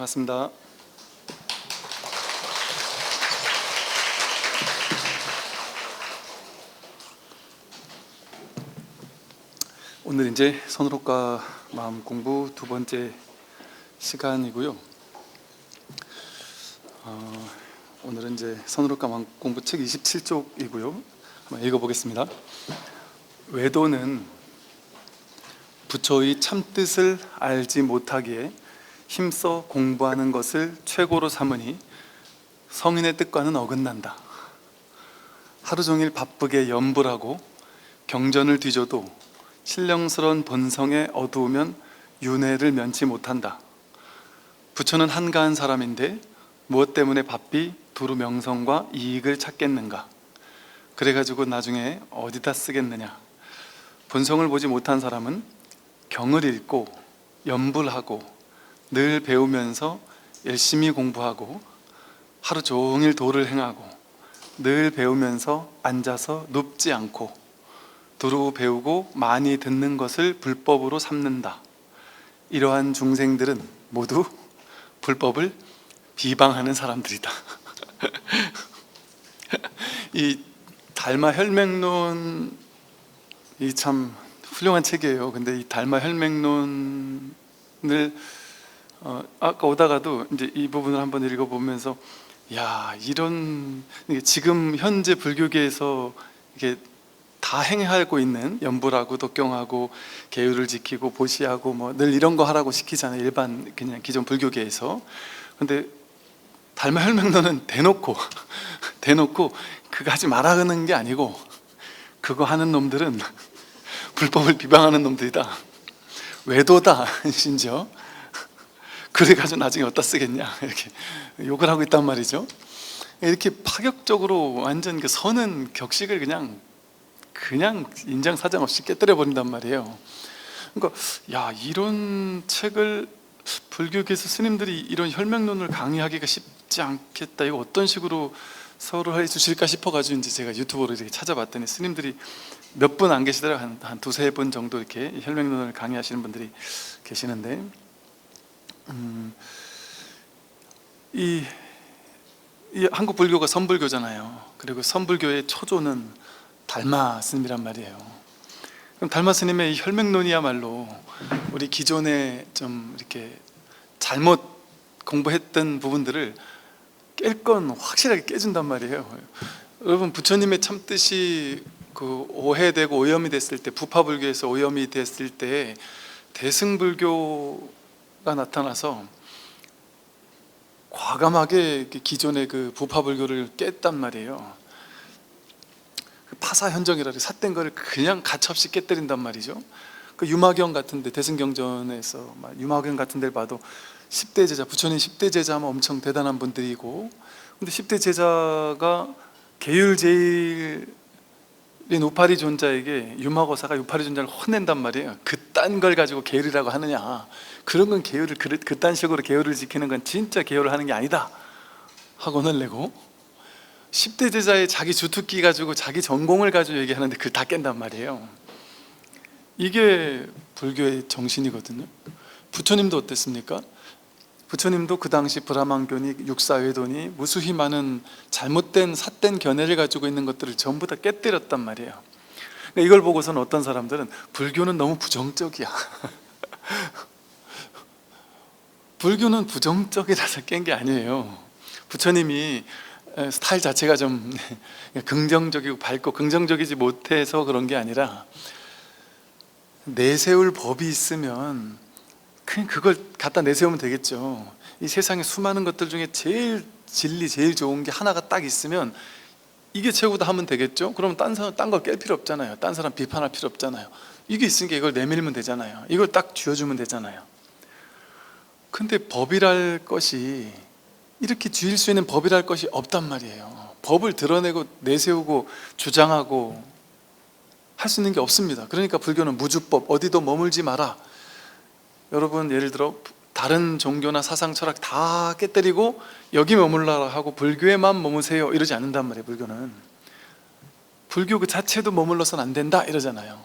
반갑습니다. 오늘 이제 선으로가 마음 공부 두 번째 시간이고요. 오늘은 이제 선으로가 마음 공부 책 27쪽이고요. 한번 읽어보겠습니다. 외도는 부처의 참뜻을 알지 못하기에 힘써 공부하는 것을 최고로 삼으니 성인의 뜻과는 어긋난다. 하루 종일 바쁘게 염불하고 경전을 뒤져도 신령스러운 본성에 어두우면 윤회를 면치 못한다. 부처는 한가한 사람인데 무엇 때문에 바삐 두루 명성과 이익을 찾겠는가? 그래가지고 나중에 어디다 쓰겠느냐? 본성을 보지 못한 사람은 경을 읽고 염불하고 늘 배우면서 열심히 공부하고 하루 종일 도를 행하고 늘 배우면서 앉아서 눕지 않고 두루 배우고 많이 듣는 것을 불법으로 삼는다. 이러한 중생들은 모두 불법을 비방하는 사람들이다. 이 달마 혈맹론이 참 훌륭한 책이에요. 근데 이 달마 혈맹론을 아까 오다가도 이제 이 부분을 한번 읽어보면서 야, 이런 지금 현재 불교계에서 이게 다 행하고 있는 염불하고 독경하고 계율을 지키고 보시하고 뭐 늘 이런 거 하라고 시키잖아요. 일반 그냥 기존 불교계에서. 근데 달마 혈맹론은 대놓고 그거 하지 말라는 게 아니고 그거 하는 놈들은 불법을 비방하는 놈들이다. 외도다 심지어. 그래가지고 나중에 어디다 쓰겠냐 이렇게 욕을 하고 있단 말이죠. 이렇게 파격적으로 완전 그 선은 격식을 그냥 인장사정 없이 깨뜨려 버린단 말이에요. 그러니까 야, 이런 책을 불교계에서 스님들이 이런 혈맹론을 강의하기가 쉽지 않겠다. 이거 어떤 식으로 서로 해주실까 싶어가지고 이제 제가 유튜브로 이렇게 찾아봤더니 스님들이 몇 분 안 계시더라고요. 한 두세 분 정도 이렇게 혈맹론을 강의하시는 분들이 계시는데 이 한국 불교가 선불교잖아요. 그리고 선불교의 초조는 달마 스님이란 말이에요. 그럼 달마 스님의 이 혈맹론이야말로 우리 기존에 좀 이렇게 잘못 공부했던 부분들을 깰 건 확실하게 깨준단 말이에요. 여러분, 부처님의 참뜻이 그 오해되고 오염이 됐을 때, 부파불교에서 오염이 됐을 때 대승불교가 나타나서 과감하게 기존의 그 부파불교를 깼단 말이에요. 파사현정이라고 삿된 거를 그냥 가차없이 깨뜨린단 말이죠. 그 유마경 같은데, 대승경전에서 유마경 같은 데를 봐도 10대 제자, 부처님 10대 제자면 엄청 대단한 분들이고, 근데 10대 제자가 계율제일인 우파리 존자에게 유마거사가 우파리 존자를 혼낸단 말이에요. 그딴 걸 가지고 계율이라고 하느냐, 그런 건 계율을 그딴 식으로 계율을 지키는 건 진짜 계율을 하는 게 아니다 하고 혼내고, 10대 제자의 자기 주특기 가지고 자기 전공을 가지고 얘기하는데 그걸 다 깬단 말이에요. 이게 불교의 정신이거든요. 부처님도 어땠습니까? 부처님도 그 당시 브라만교니 육사회도니 무수히 많은 잘못된 삿된 견해를 가지고 있는 것들을 전부 다 깨뜨렸단 말이에요. 그러니까 이걸 보고서는 어떤 사람들은 불교는 너무 부정적이야. 불교는 부정적이라서 깬 게 아니에요. 부처님이 스타일 자체가 좀 긍정적이고 밝고 긍정적이지 못해서 그런 게 아니라 내세울 법이 있으면 그냥 그걸 갖다 내세우면 되겠죠. 이 세상에 수많은 것들 중에 제일 진리, 제일 좋은 게 하나가 딱 있으면 이게 최고다 하면 되겠죠. 그러면 딴 거 깰 필요 없잖아요. 딴 사람 비판할 필요 없잖아요. 이게 있으니까 이걸 내밀면 되잖아요. 이걸 딱 쥐어주면 되잖아요. 근데 법이랄 것이, 이렇게 쥐일 수 있는 법이랄 것이 없단 말이에요. 법을 드러내고 내세우고 주장하고 할 수 있는 게 없습니다. 그러니까 불교는 무주법, 어디도 머물지 마라. 여러분, 예를 들어 다른 종교나 사상 철학 다 깨뜨리고 여기 머물러라 하고 불교에만 머무세요 이러지 않는단 말이에요. 불교는 불교 그 자체도 머물러서는 안 된다 이러잖아요.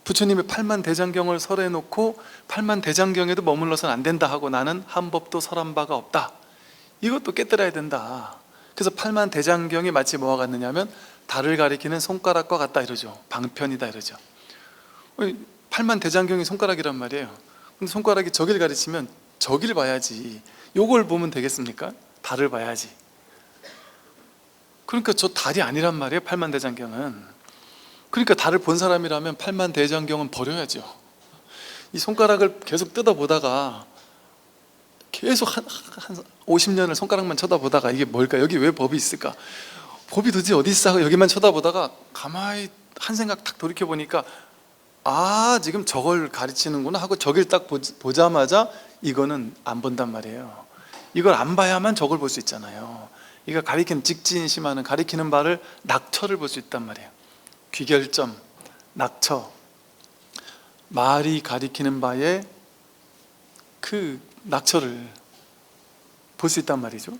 부처님이 팔만대장경을 설해 놓고 팔만대장경에도 머물러서는 안 된다 하고 나는 한 법도 설한 바가 없다, 이것도 깨뜨려야 된다. 그래서 팔만대장경이 마치 뭐와 같느냐면 달을 가리키는 손가락과 같다 이러죠. 방편이다 이러죠. 팔만대장경이 손가락이란 말이에요. 근데 손가락이 저길 가리치면 저길 봐야지, 요걸 보면 되겠습니까? 달을 봐야지. 그러니까 저 달이 아니란 말이에요, 팔만대장경은. 그러니까 달을 본 사람이라면 팔만대장경은 버려야죠. 이 손가락을 계속 뜯어보다가 계속 한 50년을 손가락만 쳐다보다가 이게 뭘까? 여기 왜 법이 있을까? 법이 도대체 어디 있어? 하고 여기만 쳐다보다가 가만히 한 생각 탁 돌이켜보니까 아, 지금 저걸 가르치는구나 하고 저길 딱 보자마자 이거는 안 본단 말이에요. 이걸 안 봐야만 저걸 볼 수 있잖아요. 이거 가리키는 직진심하는 가리키는 바를 낙처를 볼 수 있단 말이에요. 귀결점, 낙처, 말이 가리키는 바에 그 낙처를 볼 수 있단 말이죠.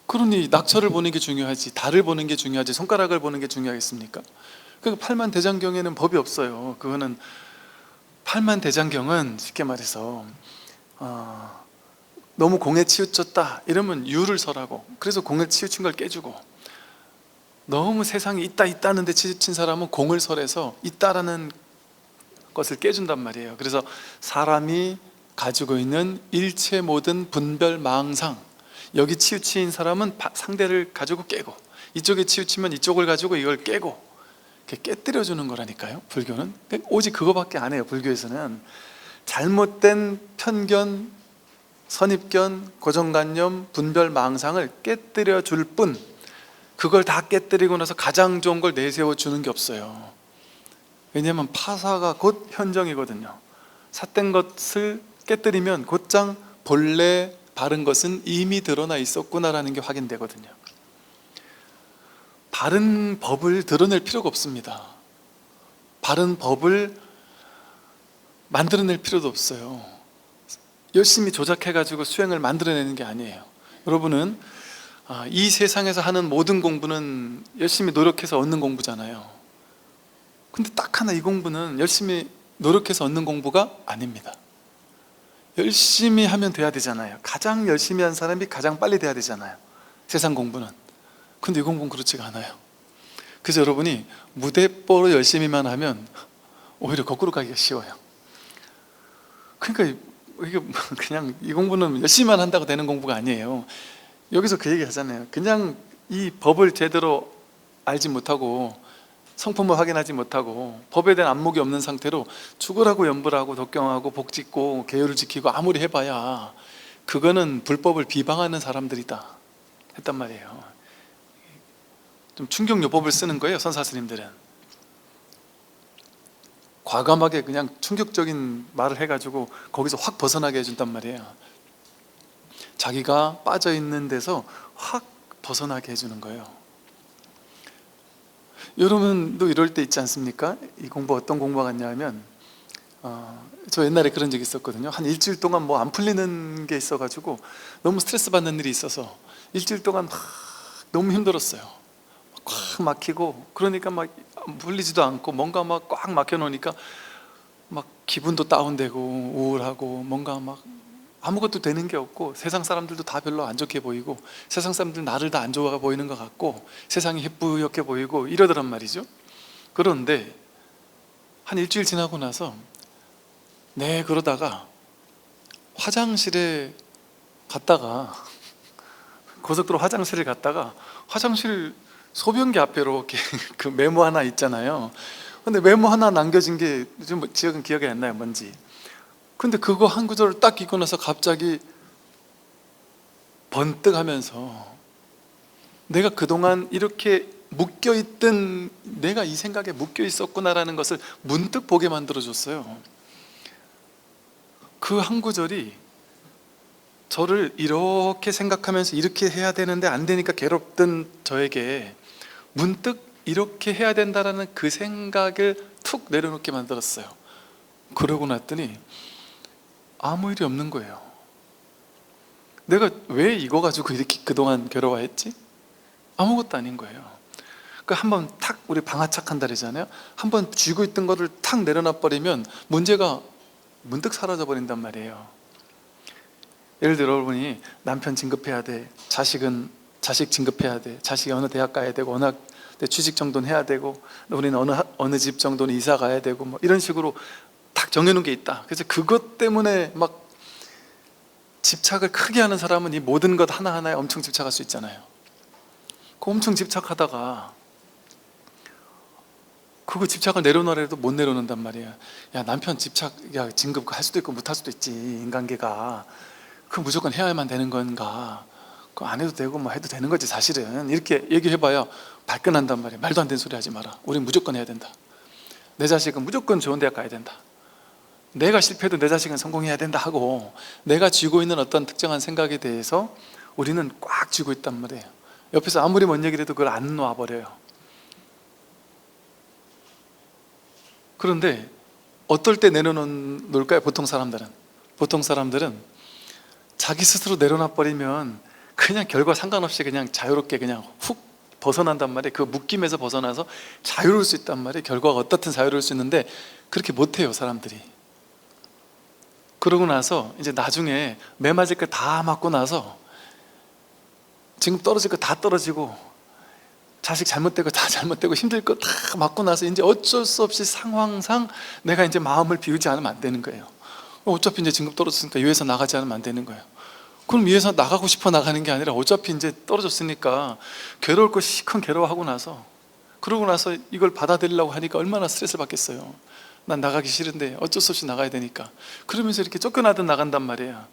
그러니 낙처를 보는 게 중요하지, 달을 보는 게 중요하지, 손가락을 보는 게 중요하겠습니까? 그러니까 팔만대장경에는 법이 없어요. 그거는 팔만대장경은 쉽게 말해서 너무 공에 치우쳤다 이러면 유를 설하고, 그래서 공에 치우친 걸 깨주고, 너무 세상에 있다는 데 치우친 사람은 공을 설해서 있다라는 것을 깨준단 말이에요. 그래서 사람이 가지고 있는 일체 모든 분별망상, 여기 치우친 사람은 상대를 가지고 깨고, 이쪽에 치우치면 이쪽을 가지고 이걸 깨고, 깨뜨려 주는 거라니까요. 불교는 오직 그거밖에 안 해요. 불교에서는 잘못된 편견, 선입견, 고정관념, 분별망상을 깨뜨려 줄 뿐, 그걸 다 깨뜨리고 나서 가장 좋은 걸 내세워 주는 게 없어요. 왜냐하면 파사가 곧 현정이거든요. 삿된 것을 깨뜨리면 곧장 본래 바른 것은 이미 드러나 있었구나라는 게 확인되거든요. 바른 법을 드러낼 필요가 없습니다. 바른 법을 만들어낼 필요도 없어요. 열심히 조작해가지고 수행을 만들어내는 게 아니에요. 여러분은 이 세상에서 하는 모든 공부는 열심히 노력해서 얻는 공부잖아요. 근데 딱 하나, 이 공부는 열심히 노력해서 얻는 공부가 아닙니다. 열심히 하면 돼야 되잖아요. 가장 열심히 한 사람이 가장 빨리 돼야 되잖아요, 세상 공부는. 근데 이 공부는 그렇지가 않아요. 그래서 여러분이 무대뽀로 열심히만 하면 오히려 거꾸로 가기가 쉬워요. 그러니까 이게 그냥 이 공부는 열심히만 한다고 되는 공부가 아니에요. 여기서 그 얘기 하잖아요. 그냥 이 법을 제대로 알지 못하고 성품을 확인하지 못하고 법에 대한 안목이 없는 상태로 죽으라고 연불하고 독경하고 복짓고 계율을 지키고 아무리 해봐야 그거는 불법을 비방하는 사람들이다 했단 말이에요. 좀 충격요법을 쓰는 거예요, 선사 스님들은. 과감하게 그냥 충격적인 말을 해가지고 거기서 확 벗어나게 해준단 말이에요. 자기가 빠져있는 데서 확 벗어나게 해주는 거예요. 여러분도 이럴 때 있지 않습니까? 이 공부 어떤 공부가 같냐면 저 옛날에 그런 적이 있었거든요. 한 일주일 동안 뭐 안 풀리는 게 있어가지고 너무 스트레스 받는 일이 있어서 일주일 동안 막 너무 힘들었어요. 꽉 막히고, 그러니까 막 풀리지도 않고 뭔가 막 꽉 막혀 놓으니까 막 기분도 다운되고 우울하고 뭔가 막 아무것도 되는 게 없고, 세상 사람들도 다 별로 안 좋게 보이고, 세상 사람들 나를 다 안 좋아 보이는 것 같고, 세상이 해뿌옇게 보이고 이러더란 말이죠. 그런데 한 일주일 지나고 나서 그러다가 화장실에 갔다가 고속도로 화장실을 갔다가 화장실 소변기 앞에 이렇게 그 메모 하나 있잖아요. 근데 메모 하나 남겨진 게 좀 지역은 기억이 안 나요, 뭔지. 근데 그거 한 구절을 딱 읽고 나서 갑자기 번뜩 하면서 내가 그동안 이렇게 묶여있던, 내가 이 생각에 묶여 있었구나라는 것을 문득 보게 만들어줬어요. 그 한 구절이 저를 이렇게 생각하면서 이렇게 해야 되는데 안 되니까 괴롭던 저에게 문득 이렇게 해야 된다라는 그 생각을 툭 내려놓게 만들었어요. 그러고 났더니 아무 일이 없는 거예요. 내가 왜 이거 가지고 이렇게 그동안 괴로워했지? 아무것도 아닌 거예요. 그 한번 탁 우리 방아착한다 그러잖아요. 한번 쥐고 있던 거를 탁 내려놔 버리면 문제가 문득 사라져 버린단 말이에요. 예를 들어 여러분이 남편 진급해야 돼, 자식 진급해야 돼, 자식이 어느 대학 가야 되고 어느 취직 정도는 해야 되고 우리는 어느 집 정도는 이사 가야 되고 뭐 이런 식으로 딱 정해놓은 게 있다. 그래서 그것 때문에 막 집착을 크게 하는 사람은 이 모든 것 하나하나에 엄청 집착할 수 있잖아요. 그 엄청 집착하다가 그거 집착을 내려놓으라 해도 못 내려놓는단 말이야. 야, 남편 집착, 야, 진급 할 수도 있고 못 할 수도 있지. 인간계가 그 무조건 해야만 되는 건가? 그거 안 해도 되고 뭐 해도 되는 거지 사실은. 이렇게 얘기해봐야 발끈한단 말이야. 말도 안 되는 소리 하지 마라. 우린 무조건 해야 된다. 내 자식은 무조건 좋은 대학 가야 된다. 내가 실패해도 내 자식은 성공해야 된다 하고, 내가 쥐고 있는 어떤 특정한 생각에 대해서 우리는 꽉 쥐고 있단 말이에요. 옆에서 아무리 뭔 얘기를 해도 그걸 안 놔버려요. 그런데 어떨 때 내려놓을까요? 보통 사람들은 자기 스스로 내려놔 버리면 그냥 결과 상관없이 그냥 자유롭게 그냥 훅 벗어난단 말이에요. 그 묶임에서 벗어나서 자유로울 수 있단 말이에요. 결과가 어떻든 자유로울 수 있는데 그렇게 못해요, 사람들이. 그러고 나서 이제 나중에 매 맞을 거 다 맞고 나서 지금 떨어질 거 다 떨어지고 자식 잘못되고 다 잘못되고 힘들 거 다 맞고 나서 이제 어쩔 수 없이 상황상 내가 이제 마음을 비우지 않으면 안 되는 거예요. 어차피 이제 진급 떨어졌으니까 이 회사 나가지 않으면 안 되는 거예요. 그럼 이 회사 나가고 싶어 나가는 게 아니라 어차피 이제 떨어졌으니까 괴로울 거 시큰 괴로워하고 나서, 그러고 나서 이걸 받아들이려고 하니까 얼마나 스트레스를 받겠어요. 난 나가기 싫은데 어쩔 수 없이 나가야 되니까. 그러면서 이렇게 쫓겨나듯 나간단 말이에요.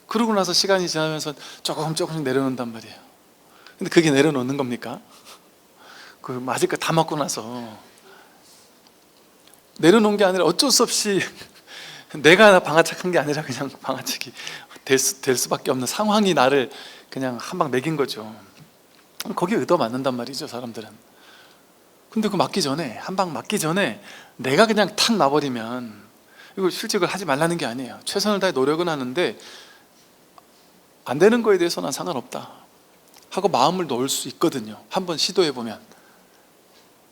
그러고 나서 시간이 지나면서 조금씩 내려놓는단 말이에요. 근데 그게 내려놓는 겁니까? 그 맞을 거 다 맞고 나서 내려놓은 게 아니라 어쩔 수 없이 내가 방아착한 게 아니라 그냥 방아착이 될 수밖에 없는 상황이 나를 그냥 한 방 매긴 거죠. 거기에 의도 맞는단 말이죠, 사람들은. 근데 그 맞기 전에, 한 방 맞기 전에 내가 그냥 탁 놔버리면, 이거 실직을 하지 말라는 게 아니에요. 최선을 다해 노력은 하는데 안 되는 거에 대해서 난 상관없다 하고 마음을 놓을 수 있거든요. 한번 시도해보면.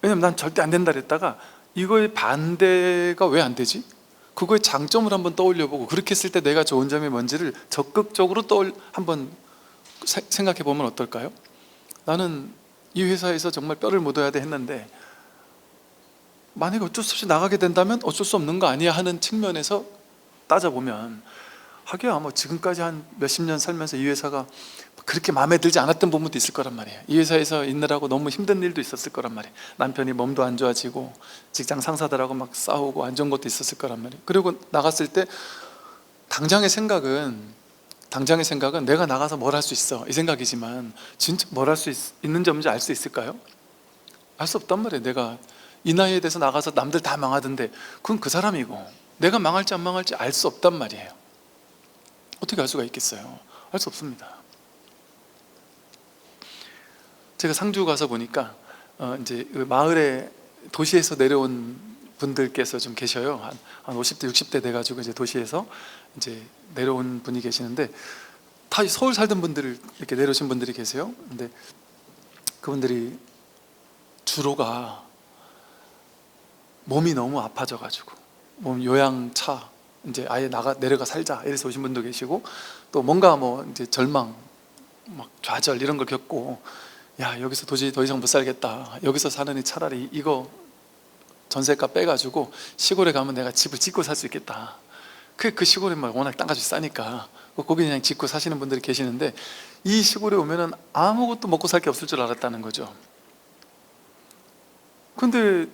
왜냐면 난 절대 안 된다 그랬다가 이거의 반대가 왜 안 되지? 그거의 장점을 한번 떠올려보고, 그렇게 했을 때 내가 좋은 점이 뭔지를 적극적으로 한번 생각해보면 어떨까요? 나는 이 회사에서 정말 뼈를 묻어야 돼 했는데 만약에 어쩔 수 없이 나가게 된다면 어쩔 수 없는 거 아니야 하는 측면에서 따져보면, 하기야 뭐 지금까지 한 몇십 년 살면서 이 회사가 그렇게 마음에 들지 않았던 부분도 있을 거란 말이에요. 이 회사에서 있느라고 너무 힘든 일도 있었을 거란 말이에요. 남편이 몸도 안 좋아지고 직장 상사들하고 막 싸우고 안 좋은 것도 있었을 거란 말이에요. 그리고 나갔을 때 당장의 생각은 내가 나가서 뭘 할 수 있어 이 생각이지만, 진짜 뭘 할 수 있는지 없는지 알 수 있을까요? 알 수 없단 말이에요. 내가 이 나이에 대해서 나가서 남들 다 망하던데 그건 그 사람이고, 내가 망할지 안 망할지 알 수 없단 말이에요. 어떻게 알 수가 있겠어요? 알 수 없습니다. 제가 상주 가서 보니까 이제 그 마을에 도시에서 내려온 분들께서 좀 계셔요. 한 50대 60대 돼가지고 이제 도시에서 이제 내려온 분이 계시는데, 다 서울 살던 분들을 이렇게 내려오신 분들이 계세요. 근데 그분들이 주로가 몸이 너무 아파져가지고 몸 요양차 이제 아예 내려가 살자 이래서 오신 분도 계시고, 또 뭔가 뭐 이제 절망, 막 좌절 이런 걸 겪고, 야, 여기서 도저히 더 이상 못 살겠다, 여기서 사느니 차라리 이거 전세값 빼가지고 시골에 가면 내가 집을 짓고 살 수 있겠다. 그 시골에 막 워낙 땅값이 싸니까 거기 그냥 짓고 사시는 분들이 계시는데, 이 시골에 오면은 아무것도 먹고 살 게 없을 줄 알았다는 거죠. 근데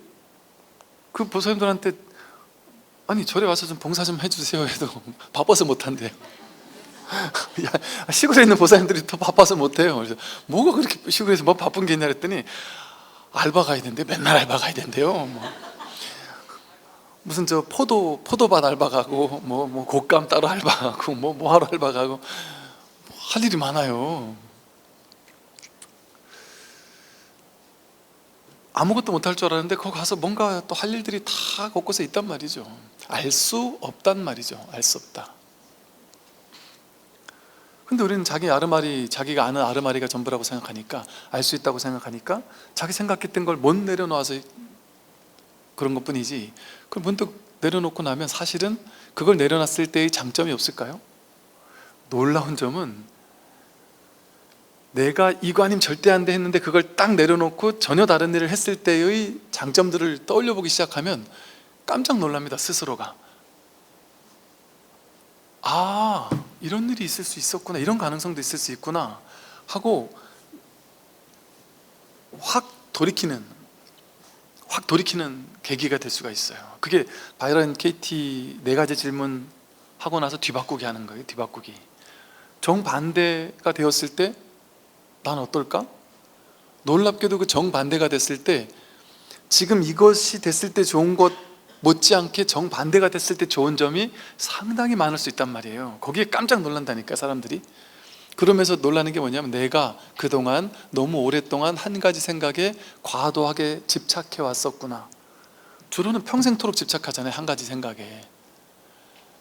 그 보살님들한테 아니 절에 와서 좀 봉사 좀 해주세요 해도 바빠서 못한대요. 야, 시골에 있는 보살님들이 더 바빠서 못해요. 그래서 뭐가 그렇게 시골에서 뭐 바쁜 게 있냐 했더니 알바 가야 된대. 맨날 알바 가야 된대요. 뭐. 무슨 저 포도밭 알바 가고 뭐 곶감 따로 알바 가고 뭐 하러 알바 가고 할 일이 많아요. 아무것도 못할 줄 알았는데 거기 가서 뭔가 또 할 일들이 다 곳곳에 있단 말이죠. 알 수 없단 말이죠. 알 수 없다. 근데 우리는 자기 아르마리, 자기가 아는 아르마리가 전부라고 생각하니까, 알 수 있다고 생각하니까 자기 생각했던 걸 못 내려놓아서 그런 것 뿐이지, 그걸 문득 내려놓고 나면 사실은 그걸 내려놨을 때의 장점이 없을까요? 놀라운 점은 내가 이거 아니면 절대 안 돼 했는데 그걸 딱 내려놓고 전혀 다른 일을 했을 때의 장점들을 떠올려 보기 시작하면 깜짝 놀랍니다. 스스로가. 아, 이런 일이 있을 수 있었구나, 이런 가능성도 있을 수 있구나 하고 확 돌이키는 계기가 될 수가 있어요. 그게 바이런 KT 4가지 질문 하고 나서 뒤바꾸기 하는 거예요. 뒤바꾸기. 정반대가 되었을 때 난 어떨까? 놀랍게도 그 정반대가 됐을 때 지금 이것이 됐을 때 좋은 것 못지않게 정반대가 됐을 때 좋은 점이 상당히 많을 수 있단 말이에요. 거기에 깜짝 놀란다니까, 사람들이. 그러면서 놀라는 게 뭐냐면, 내가 그동안 너무 오랫동안 한 가지 생각에 과도하게 집착해 왔었구나. 주로는 평생토록 집착하잖아요, 한 가지 생각에.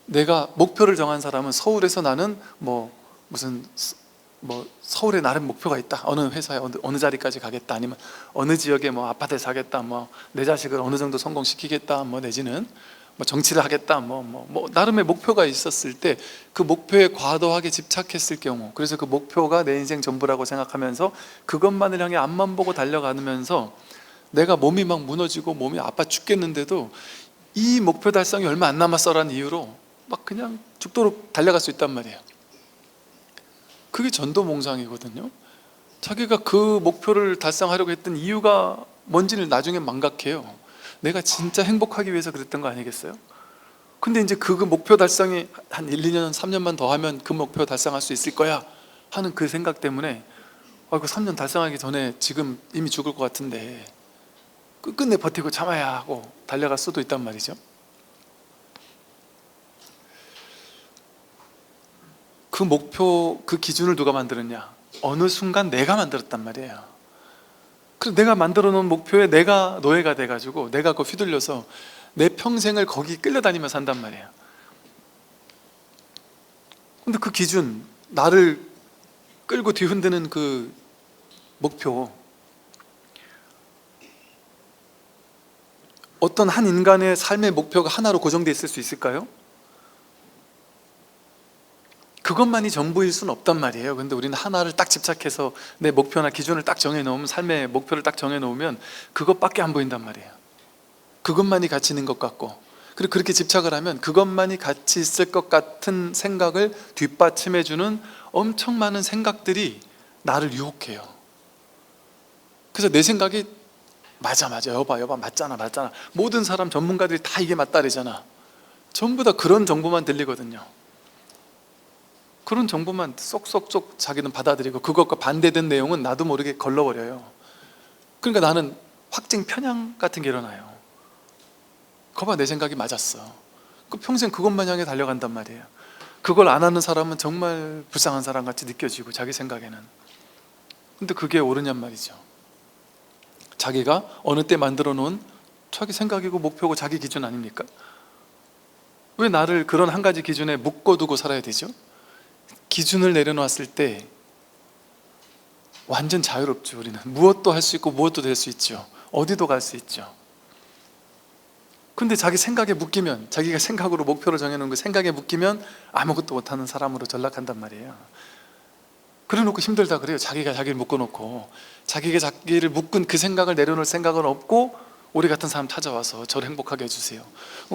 내가 목표를 정한 사람은 서울에서 나는 서울에 나름 목표가 있다. 어느 회사에 어느 자리까지 가겠다. 아니면 어느 지역에 아파트에 사겠다. 내 자식을 어느 정도 성공시키겠다. 내지는 정치를 하겠다. 나름의 목표가 있었을 때 그 목표에 과도하게 집착했을 경우, 그래서 그 목표가 내 인생 전부라고 생각하면서 그것만을 향해 앞만 보고 달려가면서 내가 몸이 막 무너지고 몸이 아파 죽겠는데도 이 목표 달성이 얼마 안 남았어라는 이유로 막 그냥 죽도록 달려갈 수 있단 말이에요. 그게 전도몽상이거든요. 자기가 그 목표를 달성하려고 했던 이유가 뭔지를 나중에 망각해요. 내가 진짜 행복하기 위해서 그랬던 거 아니겠어요? 근데 이제 그 목표 달성이 한 1, 2년, 3년만 더 하면 그 목표 달성할 수 있을 거야 하는 그 생각 때문에 그 3년 달성하기 전에 지금 이미 죽을 것 같은데 끝끝내 버티고 참아야 하고 달려갈 수도 있단 말이죠. 그 목표, 그 기준을 누가 만들었냐? 어느 순간 내가 만들었단 말이에요. 그래서 내가 만들어 놓은 목표에 내가 노예가 돼가지고 내가 그거 휘둘려서 내 평생을 거기 끌려다니며 산단 말이에요. 근데 그 기준, 나를 끌고 뒤흔드는 그 목표, 어떤 한 인간의 삶의 목표가 하나로 고정되어 있을 수 있을까요? 그것만이 전부일 수는 없단 말이에요. 근데 우리는 하나를 딱 집착해서 내 목표나 기준을 딱 정해놓으면, 삶의 목표를 딱 정해놓으면 그것밖에 안 보인단 말이에요. 그것만이 가치 있는 것 같고, 그리고 그렇게 집착을 하면 그것만이 가치 있을 것 같은 생각을 뒷받침해주는 엄청 많은 생각들이 나를 유혹해요. 그래서 내 생각이 맞아 여봐 맞잖아 모든 사람 전문가들이 다 이게 맞다 그러잖아. 전부 다 그런 정보만 들리거든요. 그런 정보만 쏙쏙쏙 자기는 받아들이고 그것과 반대된 내용은 나도 모르게 걸러버려요. 그러니까 나는 확증 편향 같은 게 일어나요. 거봐, 내 생각이 맞았어. 그 평생 그것만 향해 달려간단 말이에요. 그걸 안 하는 사람은 정말 불쌍한 사람 같이 느껴지고, 자기 생각에는. 근데 그게 옳으냔 말이죠. 자기가 어느 때 만들어 놓은 자기 생각이고 목표고 자기 기준 아닙니까? 왜 나를 그런 한 가지 기준에 묶어두고 살아야 되죠? 기준을 내려놨을 때 완전 자유롭죠. 우리는 무엇도 할 수 있고 무엇도 될 수 있죠. 어디도 갈 수 있죠. 근데 자기 생각에 묶이면, 자기가 생각으로 목표를 정해놓은 그 생각에 묶이면 아무것도 못하는 사람으로 전락한단 말이에요. 그래놓고 힘들다 그래요. 자기가 자기를 묶어놓고. 자기가 자기를 묶은 그 생각을 내려놓을 생각은 없고 우리 같은 사람 찾아와서 저를 행복하게 해주세요.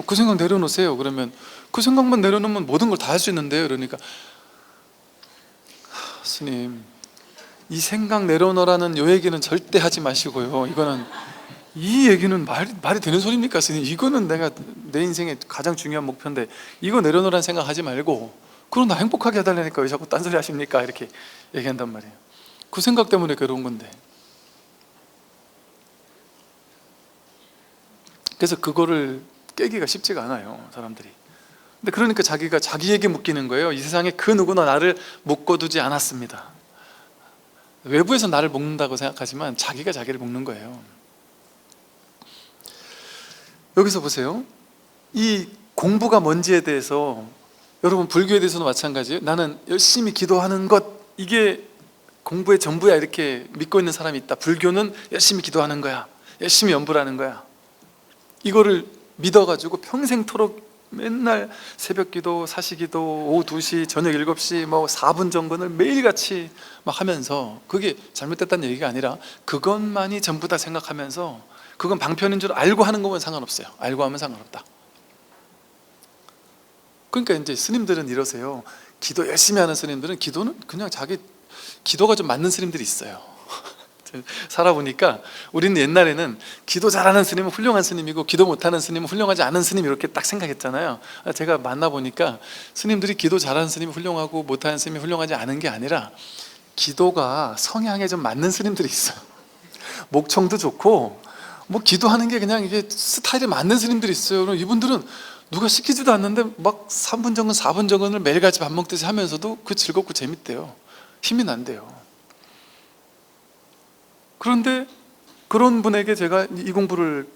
그 생각 내려놓으세요. 그러면 그 생각만 내려놓으면 모든 걸 다 할 수 있는데요. 그러니까 스님, 이 생각 내려놓으라는 요 얘기는 절대 하지 마시고요. 이거는, 이 얘기는 말이 되는 소리입니까 스님? 이거는 내가 내 인생의 가장 중요한 목표인데 이거 내려놓으라는 생각 하지 말고 그럼 나 행복하게 해달라니까 왜 자꾸 딴소리 하십니까? 이렇게 얘기한단 말이에요. 그 생각 때문에 괴로운 건데. 그래서 그거를 깨기가 쉽지가 않아요, 사람들이. 근데 그러니까 자기가 자기에게 묶이는 거예요. 이 세상에 그 누구나 나를 묶어두지 않았습니다. 외부에서 나를 묶는다고 생각하지만 자기가 자기를 묶는 거예요. 여기서 보세요. 이 공부가 뭔지에 대해서 여러분 불교에 대해서도 마찬가지예요. 나는 열심히 기도하는 것, 이게 공부의 전부야, 이렇게 믿고 있는 사람이 있다. 불교는 열심히 기도하는 거야, 열심히 연불하는 거야. 이거를 믿어가지고 평생토록 맨날 새벽기도, 사시기도, 오후 2시, 저녁 7시 4분 정근을 매일같이 막 하면서, 그게 잘못됐다는 얘기가 아니라 그것만이 전부다 생각하면서, 그건 방편인 줄 알고 하는 거면 상관없어요. 알고 하면 상관없다. 그러니까 이제 스님들은 이러세요. 기도 열심히 하는 스님들은 기도는 그냥 자기 기도가 좀 맞는 스님들이 있어요. 살아보니까 우리는 옛날에는 기도 잘하는 스님은 훌륭한 스님이고 기도 못하는 스님은 훌륭하지 않은 스님, 이렇게 딱 생각했잖아요. 제가 만나보니까 스님들이 기도 잘하는 스님이 훌륭하고 못하는 스님이 훌륭하지 않은 게 아니라 기도가 성향에 좀 맞는 스님들이 있어요. 목청도 좋고 기도하는 게 그냥 이게 스타일에 맞는 스님들이 있어요. 그럼 이분들은 누가 시키지도 않는데 막 3분 정근 4분 정근을 매일같이 밥 먹듯이 하면서도 그 즐겁고 재밌대요. 힘이 난대요. 그런데 그런 분에게 제가 이 공부를,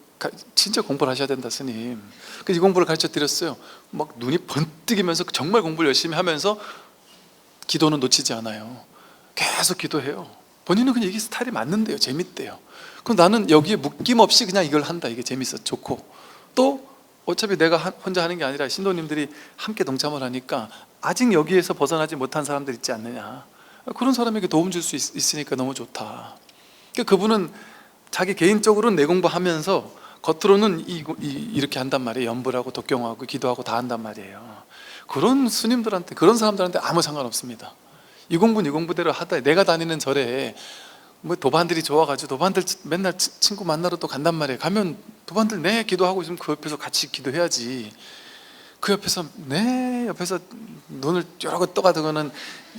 진짜 공부를 하셔야 된다 스님, 그래서 이 공부를 가르쳐 드렸어요. 막 눈이 번뜩이면서 정말 공부를 열심히 하면서 기도는 놓치지 않아요. 계속 기도해요. 본인은 그냥 이게 스타일이 맞는데요, 재밌대요. 그럼 나는 여기에 묶임 없이 그냥 이걸 한다, 이게 재밌어, 좋고, 또 어차피 내가 혼자 하는 게 아니라 신도님들이 함께 동참을 하니까 아직 여기에서 벗어나지 못한 사람들 있지 않느냐, 그런 사람에게 도움 줄 수 있으니까 너무 좋다. 그러니까 그분은 자기 개인적으로는 내 공부하면서 겉으로는 이렇게 한단 말이에요. 연불하고 독경하고 기도하고 다 한단 말이에요. 그런 스님들한테, 그런 사람들한테 아무 상관없습니다. 이 공부는 이 공부대로 하다, 내가 다니는 절에 도반들이 좋아가지고 도반들 맨날 친구 만나러 또 간단 말이에요. 가면 도반들 내 기도하고 있으면 그 옆에서 같이 기도해야지. 그 옆에서 눈을 쪼르고 떠가지고는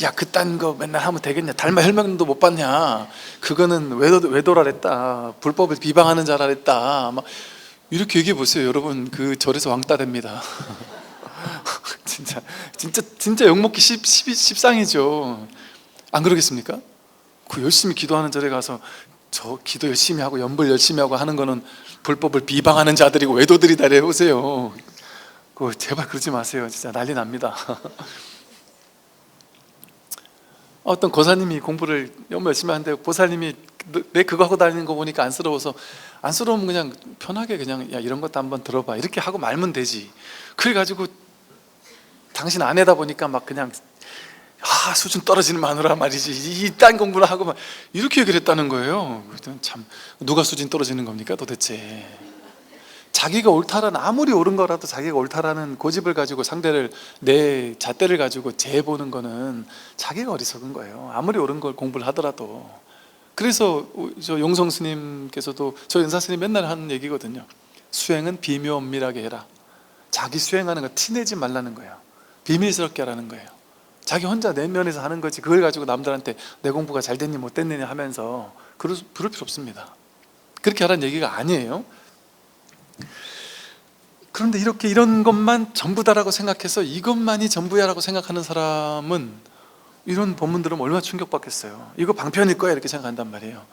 야 그딴 거 맨날 하면 되겠냐, 달마 혈명도 못 봤냐, 그거는 외도라랬다, 불법을 비방하는 자라랬다, 막 이렇게 얘기해 보세요. 여러분 그 절에서 왕따 됩니다. 진짜 욕먹기 십상이죠. 안 그러겠습니까? 그 열심히 기도하는 절에 가서 저 기도 열심히 하고 연불 열심히 하고 하는 거는 불법을 비방하는 자들이고 외도들이다 해보세요. 제발 그러지 마세요. 진짜 난리 납니다. 어떤 고사님이 공부를 너무 열심히 하는데 고사님이 내 그거 하고 다니는 거 보니까 안쓰러워서, 안쓰러우면 그냥 편하게 그냥 야 이런 것도 한번 들어봐 이렇게 하고 말면 되지. 그래가지고 당신 아내다 보니까 막 그냥 수준 떨어지는 마누라 말이지 이딴 공부를 하고 막 이렇게 얘기를 했다는 거예요. 참, 누가 수준 떨어지는 겁니까 도대체? 자기가 옳다라는, 아무리 옳은 거라도 자기가 옳다라는 고집을 가지고 상대를, 내 잣대를 가지고 재보는 거는 자기가 어리석은 거예요. 아무리 옳은 걸 공부를 하더라도. 그래서 저 용성 스님께서도, 저 은사 스님 맨날 하는 얘기거든요. 수행은 비묘엄밀하게 해라. 자기 수행하는 거 티내지 말라는 거예요. 비밀스럽게 하라는 거예요. 자기 혼자 내면에서 하는 거지, 그걸 가지고 남들한테 내 공부가 잘 됐니 못 됐느냐 하면서 그럴 필요 없습니다. 그렇게 하라는 얘기가 아니에요. 그런데 이런 것만 전부다라고 생각해서 이것만이 전부야라고 생각하는 사람은, 이런 본문들은 얼마나 충격받겠어요. 이거 방편일 거야 이렇게 생각한단 말이에요.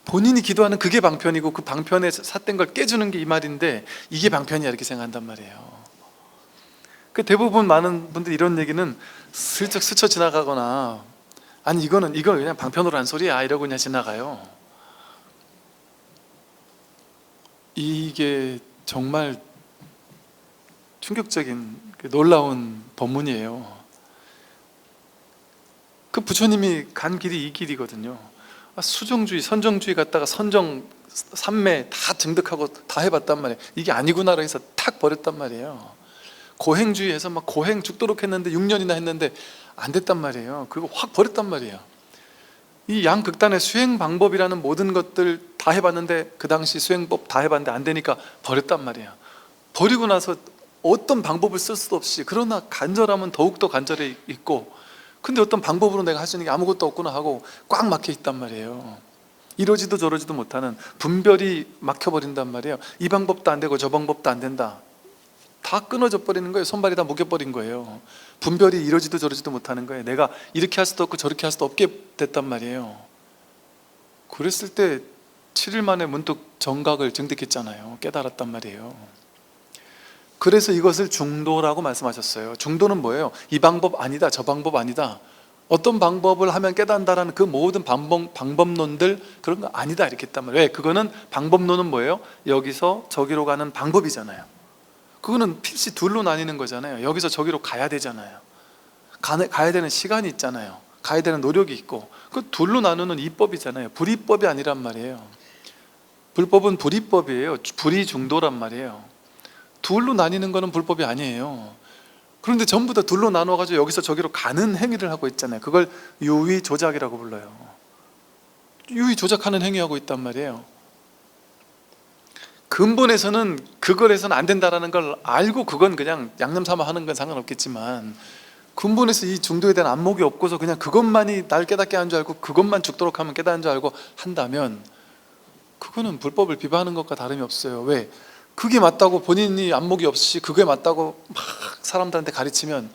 본인이 기도하는 그게 방편이고 그 방편에 삿된 걸 깨주는 게 이 말인데 이게 방편이야 이렇게 생각한단 말이에요. 그 대부분 많은 분들이 이런 얘기는 슬쩍 스쳐 지나가거나, 아니 이건 그냥 방편으로 한 소리야 이러고 그냥 지나가요. 이게 정말 충격적인 놀라운 법문이에요. 그 부처님이 간 길이 이 길이거든요. 수정주의, 선정주의 갖다가 선정, 삼매 다 증득하고 다 해봤단 말이에요. 이게 아니구나로 해서 탁 버렸단 말이에요. 고행주의에서 막 고행 죽도록 했는데 6년이나 했는데 안 됐단 말이에요. 그리고 확 버렸단 말이에요. 이 양극단의 수행 방법이라는 모든 것들 다 해봤는데, 그 당시 수행법 다 해봤는데 안 되니까 버렸단 말이에요. 버리고 나서 어떤 방법을 쓸 수도 없이, 그러나 간절하면 더욱더 간절해 있고, 근데 어떤 방법으로 내가 할 수 있는 게 아무것도 없구나 하고 꽉 막혀 있단 말이에요. 이러지도 저러지도 못하는 분별이 막혀버린단 말이에요. 이 방법도 안 되고 저 방법도 안 된다, 다 끊어져 버리는 거예요. 손발이 다 묶여버린 거예요. 분별이 이러지도 저러지도 못하는 거예요. 내가 이렇게 할 수도 없고 저렇게 할 수도 없게 됐단 말이에요. 그랬을 때 7일 만에 문득 정각을 증득했잖아요. 깨달았단 말이에요. 그래서 이것을 중도라고 말씀하셨어요. 중도는 뭐예요? 이 방법 아니다, 저 방법 아니다, 어떤 방법을 하면 깨닫는다라는 그 모든 방법론들 그런 거 아니다 이렇게 했단 말이에요. 왜? 그거는 방법론은 뭐예요? 여기서 저기로 가는 방법이잖아요. 그거는 필시 둘로 나뉘는 거잖아요. 여기서 저기로 가야 되잖아요. 가야 되는 시간이 있잖아요. 가야 되는 노력이 있고, 그 둘로 나누는 이법이잖아요. 불이법이 아니란 말이에요. 불법은 불이법이에요. 불이중도란 말이에요. 둘로 나뉘는 거는 불법이 아니에요. 그런데 전부 다 둘로 나눠가지고 여기서 저기로 가는 행위를 하고 있잖아요. 그걸 유의조작이라고 불러요. 유의조작하는 행위하고 있단 말이에요. 근본에서는 그걸 해서는 안 된다라는 걸 알고 그건 그냥 양념 삼아 하는 건 상관없겠지만, 근본에서 이 중도에 대한 안목이 없고서 그냥 그것만이 날 깨닫게 하는 줄 알고 그것만 죽도록 하면 깨닫는 줄 알고 한다면, 그거는 불법을 비방하는 것과 다름이 없어요. 왜? 그게 맞다고 본인이 안목이 없이 그게 맞다고 막 사람들한테 가르치면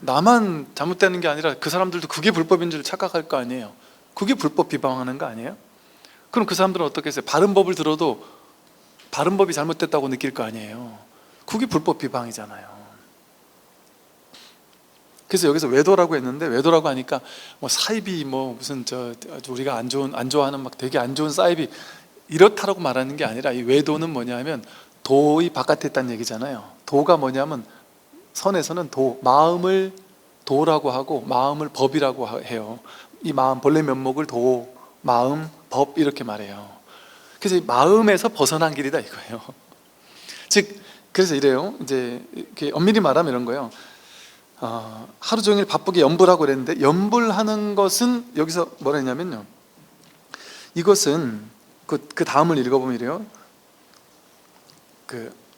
나만 잘못되는 게 아니라 그 사람들도 그게 불법인 줄 착각할 거 아니에요. 그게 불법 비방하는 거 아니에요? 그럼 그 사람들은 어떻게 했어요? 바른 법을 들어도 바른 법이 잘못됐다고 느낄 거 아니에요. 그게 불법 비방이잖아요. 그래서 여기서 외도라고 했는데, 외도라고 하니까 뭐 사이비 뭐 무슨 우리가 안 좋아하는 막 되게 안 좋은 사이비 이렇다라고 말하는 게 아니라, 이 외도는 뭐냐면 도의 바깥에 있다는 얘기잖아요. 도가 뭐냐면 선에서는 마음을 도라고 하고 마음을 법이라고 해요. 이 마음 본래 면목을 도, 마음, 법 이렇게 말해요. 그래서 이 마음에서 벗어난 길이다 이거예요. 즉 그래서 이래요. 이제 이렇게 엄밀히 말하면 이런 거예요. 하루 종일 바쁘게 연불하고 그랬는데, 연불하는 것은 여기서 뭐라 했냐면요, 이것은 그 다음을 읽어보면 이래요.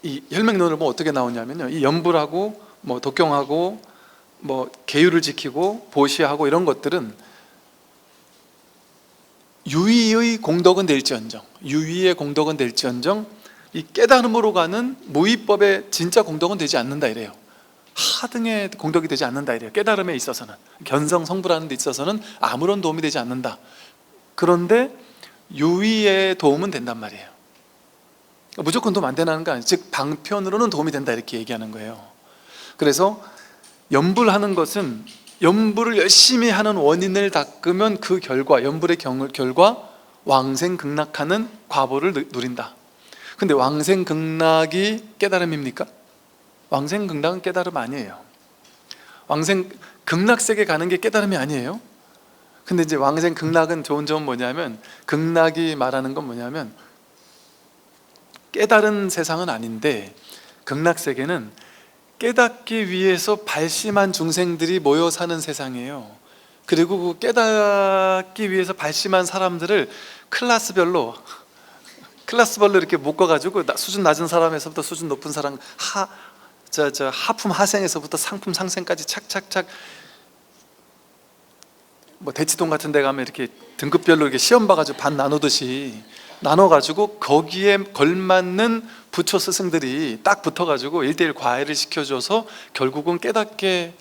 이 혈맹론을 뭐 어떻게 나오냐면요, 이 연불하고 뭐 독경하고 뭐 계율을 지키고 보시하고 이런 것들은 유의의 공덕은 될지언정, 유의의 공덕은 될지언정 이 깨달음으로 가는 무의법의 진짜 공덕은 되지 않는다 이래요. 하등의 공덕이 되지 않는다 이래요. 깨달음에 있어서는, 견성 성불하는 데 있어서는 아무런 도움이 되지 않는다. 그런데 유의의 도움은 된단 말이에요. 무조건 도움 안 되는 거 아니에요. 즉 방편으로는 도움이 된다 이렇게 얘기하는 거예요. 그래서 연불하는 것은 연불을 열심히 하는 원인을 닦으면 그 결과, 연불의 결과 왕생극락하는 과보를 누린다. 근데 왕생극락이 깨달음입니까? 왕생극락은 깨달음 아니에요. 극락세계 가는 게 깨달음이 아니에요. 근데 이제 왕생극락은 좋은 점은 뭐냐면, 극락이 말하는 건 뭐냐면 깨달은 세상은 아닌데, 극락세계는 깨닫기 위해서 발심한 중생들이 모여 사는 세상이에요. 그리고 그 깨닫기 위해서 발심한 사람들을 클래스별로 이렇게 묶어가지고 수준 낮은 사람에서부터 수준 높은 사람, 하품 하생에서부터 상품 상생까지 착착착, 뭐 대치동 같은 데 가면 이렇게 등급별로 이렇게 시험 봐가지고 반 나누듯이 나눠가지고 거기에 걸맞는 부처 스승들이 딱 붙어가지고 1:1 과외를 시켜줘서 결국은 깨닫게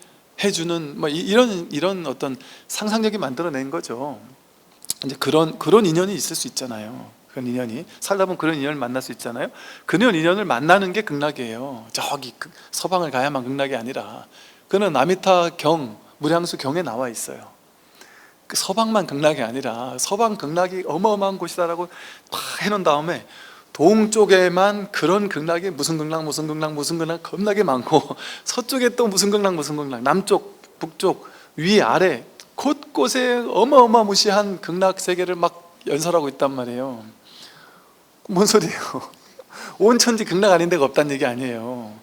해주는 뭐 이런 어떤 상상력이 만들어낸 거죠. 이제 그런 인연이 있을 수 있잖아요. 그런 인연이 살다 보면 그런 인연을 만날 수 있잖아요. 그런 인연을 만나는 게 극락이에요. 저기 서방을 가야만 극락이 아니라, 그는 아미타 경, 무량수 경에 나와 있어요. 그 서방만 극락이 아니라 서방 극락이 어마어마한 곳이다라고 막 해놓은 다음에 동쪽에만 그런 극락이 무슨 극락 겁나게 많고, 서쪽에 또 무슨 극락, 남쪽 북쪽 위 아래 곳곳에 어마어마무시한 극락 세계를 막 연설하고 있단 말이에요. 뭔 소리예요? 온 천지 극락 아닌 데가 없다는 얘기 아니에요.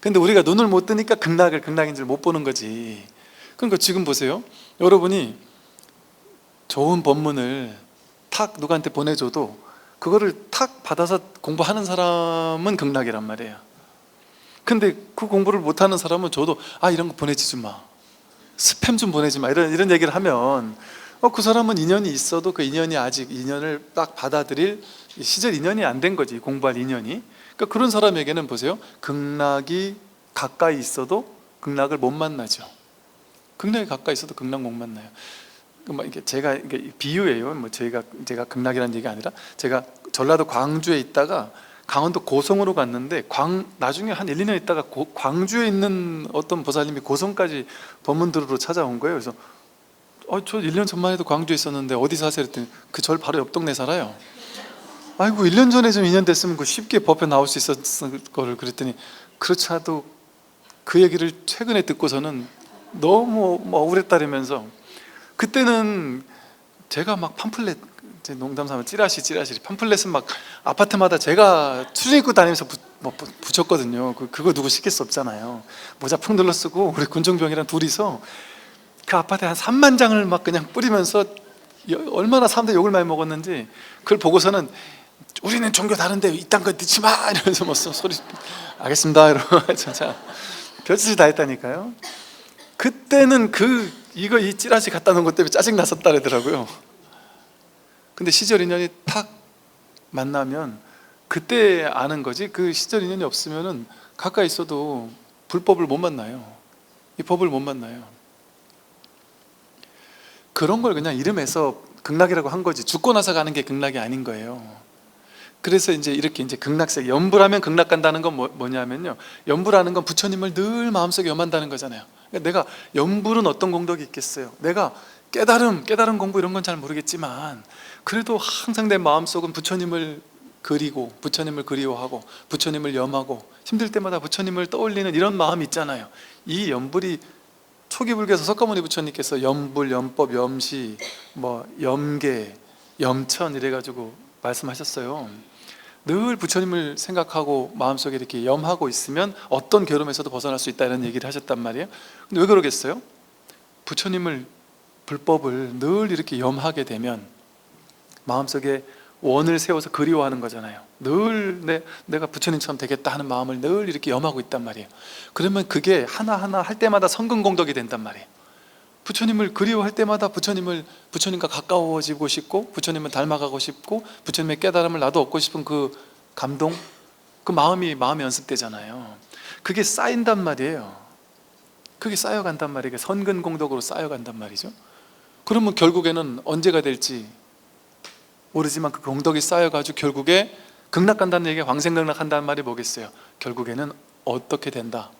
근데 우리가 눈을 못 뜨니까 극락인 줄 못 보는 거지. 그러니까 지금 보세요. 여러분이 좋은 법문을 탁 누구한테 보내줘도 그거를 탁 받아서 공부하는 사람은 극락이란 말이에요. 근데 그 공부를 못하는 사람은 저도 이런 거 보내지 마, 스팸 좀 보내지 마, 이런 얘기를 하면 그 사람은 인연이 있어도 그 인연이 아직 인연을 딱 받아들일 시절 인연이 안 된 거지, 공부할 인연이. 그러니까 그런 사람에게는 보세요, 극락이 가까이 있어도 극락을 못 만나죠. 극락이 가까이 있어도 극락 못 만나요. 이게 제가 비유예요. 뭐 제가 극락이라는 얘기가 아니라, 제가 전라도 광주에 있다가 강원도 고성으로 갔는데 나중에 한 1, 2년 있다가 광주에 있는 어떤 보살님이 고성까지 법문들으러 찾아온 거예요. 그래서 저 1년 전만 해도 광주에 있었는데 어디 사세요? 그랬더니 그 절 바로 옆 동네 살아요. 아이고 1년 전에 좀 2년 됐으면 그 쉽게 법회 나올 수 있었을 거를. 그랬더니 그렇지 않아도 그 얘기를 최근에 듣고서는 너무 억울했다면서, 그때는 제가 막 팜플렛, 농담삼아 찌라시 팜플렛은 막 아파트마다 제가 출입구 다니면서 붙였거든요. 그거 누구 시킬 수 없잖아요. 모자 풍 둘러쓰고 우리 군종병이랑 둘이서 그 아파트에 한 3만 장을 막 그냥 뿌리면서 얼마나 사람들이 욕을 많이 먹었는지, 그걸 보고서는 우리는 종교 다른데 이딴 거 넣지 마 이러면서 뭐 소리 알겠습니다 이러고 진짜 별짓을 다 했다니까요. 그때는 이 찌라시 갖다 놓은 것 때문에 짜증 났었다 그러더라고요. 근데 시절 인연이 탁 만나면 그때 아는 거지, 그 시절 인연이 없으면은 가까이 있어도 불법을 못 만나요. 이 법을 못 만나요. 그런 걸 그냥 이름에서 극락이라고 한 거지, 죽고 나서 가는 게 극락이 아닌 거예요. 그래서 이렇게 극락세, 염불하면 극락 간다는 건 뭐냐면요, 염불하는 건 부처님을 늘 마음속에 염한다는 거잖아요. 그러니까 내가 염불은 어떤 공덕이 있겠어요? 내가 깨달음 공부 이런 건 잘 모르겠지만 그래도 항상 내 마음속은 부처님을 그리고 부처님을 그리워하고 부처님을 염하고 힘들 때마다 부처님을 떠올리는 이런 마음이 있잖아요. 이 염불이 초기 불교에서 석가모니 부처님께서 염불, 염법, 염시, 염계, 염천 이래가지고 말씀하셨어요. 늘 부처님을 생각하고 마음속에 이렇게 염하고 있으면 어떤 괴로움에서도 벗어날 수 있다 이런 얘기를 하셨단 말이에요. 근데 왜 그러겠어요? 부처님을, 불법을 늘 이렇게 염하게 되면 마음속에 원을 세워서 그리워하는 거잖아요. 늘 내가 부처님처럼 되겠다 하는 마음을 늘 이렇게 염하고 있단 말이에요. 그러면 그게 하나하나 할 때마다 성근공덕이 된단 말이에요. 부처님을 그리워할 때마다 부처님과 가까워지고 싶고 부처님을 닮아가고 싶고 부처님의 깨달음을 나도 얻고 싶은 그 감동, 그 마음이 연습되잖아요. 그게 쌓인단 말이에요. 그게 쌓여간단 말이에요. 선근공덕으로 쌓여간단 말이죠. 그러면 결국에는 언제가 될지 모르지만 그 공덕이 쌓여가지고 결국에 극락 간다는 얘기가 광생극락 한다는 말이 뭐겠어요? 결국에는 어떻게 된다?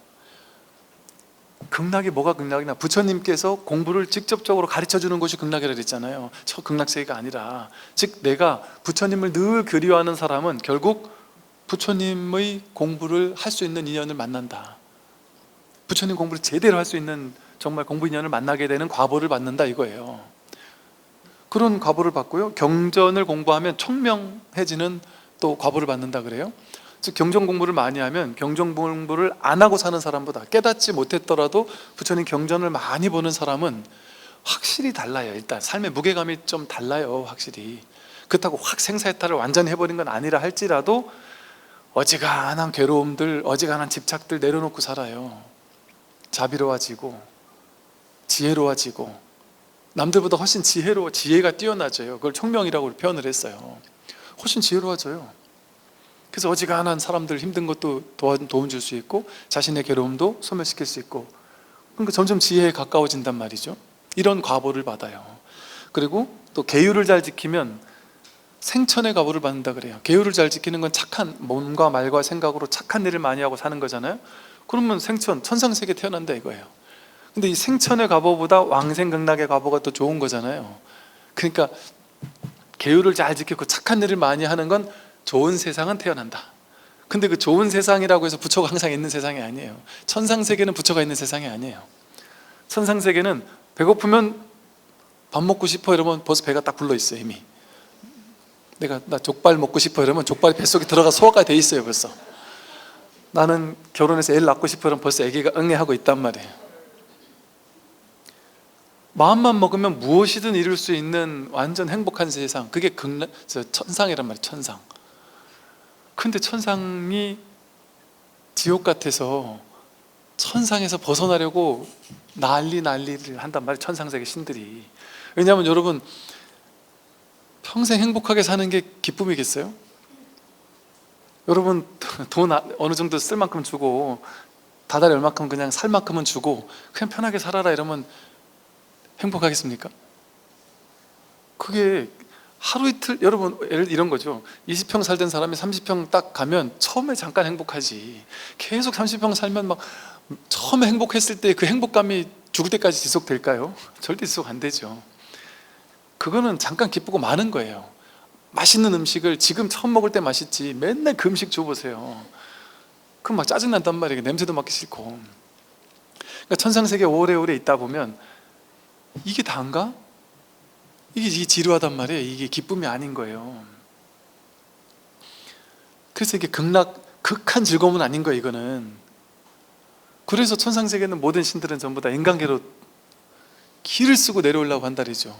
극락이 뭐가 극락이냐? 부처님께서 공부를 직접적으로 가르쳐주는 것이 극락이라고 했잖아요. 저 극락세계가 아니라, 즉 내가 부처님을 늘 그리워하는 사람은 결국 부처님의 공부를 할 수 있는 인연을 만난다. 부처님 공부를 제대로 할 수 있는 정말 공부 인연을 만나게 되는 과보를 받는다 이거예요. 그런 과보를 받고요, 경전을 공부하면 청명해지는 또 과보를 받는다 그래요. 즉 경전 공부를 많이 하면 경전 공부를 안 하고 사는 사람보다, 깨닫지 못했더라도 부처님 경전을 많이 보는 사람은 확실히 달라요. 일단 삶의 무게감이 좀 달라요, 확실히. 그렇다고 확 생사해탈을 완전히 해버린 건 아니라 할지라도 어지간한 괴로움들, 어지간한 집착들 내려놓고 살아요. 자비로워지고 지혜로워지고 남들보다 훨씬 지혜가 뛰어나져요. 그걸 총명이라고 표현을 했어요. 훨씬 지혜로워져요. 그래서 어지간한 사람들 힘든 것도 도움 줄 수 있고 자신의 괴로움도 소멸시킬 수 있고, 그러니까 점점 지혜에 가까워진단 말이죠. 이런 과보를 받아요. 그리고 또 계율을 잘 지키면 생천의 과보를 받는다 그래요. 계율을 잘 지키는 건 착한 몸과 말과 생각으로 착한 일을 많이 하고 사는 거잖아요. 그러면 천상세계 태어난다 이거예요. 근데 이 생천의 과보보다 왕생극락의 과보가 더 좋은 거잖아요. 그러니까 계율을 잘 지키고 착한 일을 많이 하는 건 좋은 세상은 태어난다. 근데 그 좋은 세상이라고 해서 부처가 항상 있는 세상이 아니에요. 천상세계는 부처가 있는 세상이 아니에요. 천상세계는 배고프면 밥 먹고 싶어 이러면 벌써 배가 딱 불러 있어요. 이미 나 족발 먹고 싶어 이러면 족발이 뱃속에 들어가 소화가 돼 있어요. 벌써 나는 결혼해서 애를 낳고 싶어 이러면 벌써 아기가 응애하고 있단 말이에요. 마음만 먹으면 무엇이든 이룰 수 있는 완전 행복한 세상, 그게 천상이란 말이에요. 천상. 근데 천상이 지옥 같아서 천상에서 벗어나려고 난리를 한단 말이에요. 천상세계 신들이. 왜냐하면 여러분, 평생 행복하게 사는 게 기쁨이겠어요? 여러분 돈 어느 정도 쓸 만큼 주고 다달이 얼마큼 그냥 살 만큼은 주고 그냥 편하게 살아라 이러면 행복하겠습니까? 그게 하루 이틀, 여러분 예를 이런 거죠. 20평 살던 사람이 30평 딱 가면 처음에 잠깐 행복하지, 계속 30평 살면 막 처음에 행복했을 때 그 행복감이 죽을 때까지 지속될까요? 절대 지속 안 되죠. 그거는 잠깐 기쁘고 마는 거예요. 맛있는 음식을 지금 처음 먹을 때 맛있지, 맨날 그 음식 줘보세요. 그럼 막 짜증난단 말이에요. 냄새도 맡기 싫고. 그러니까 천상세계 오래오래 있다 보면 이게 다인가? 이게 지루하단 말이에요. 이게 기쁨이 아닌 거예요. 그래서 이게 극한 즐거움은 아닌 거예요, 이거는. 그래서 천상세계는 모든 신들은 전부 다 인간계로 길을 쓰고 내려오려고 한다리죠.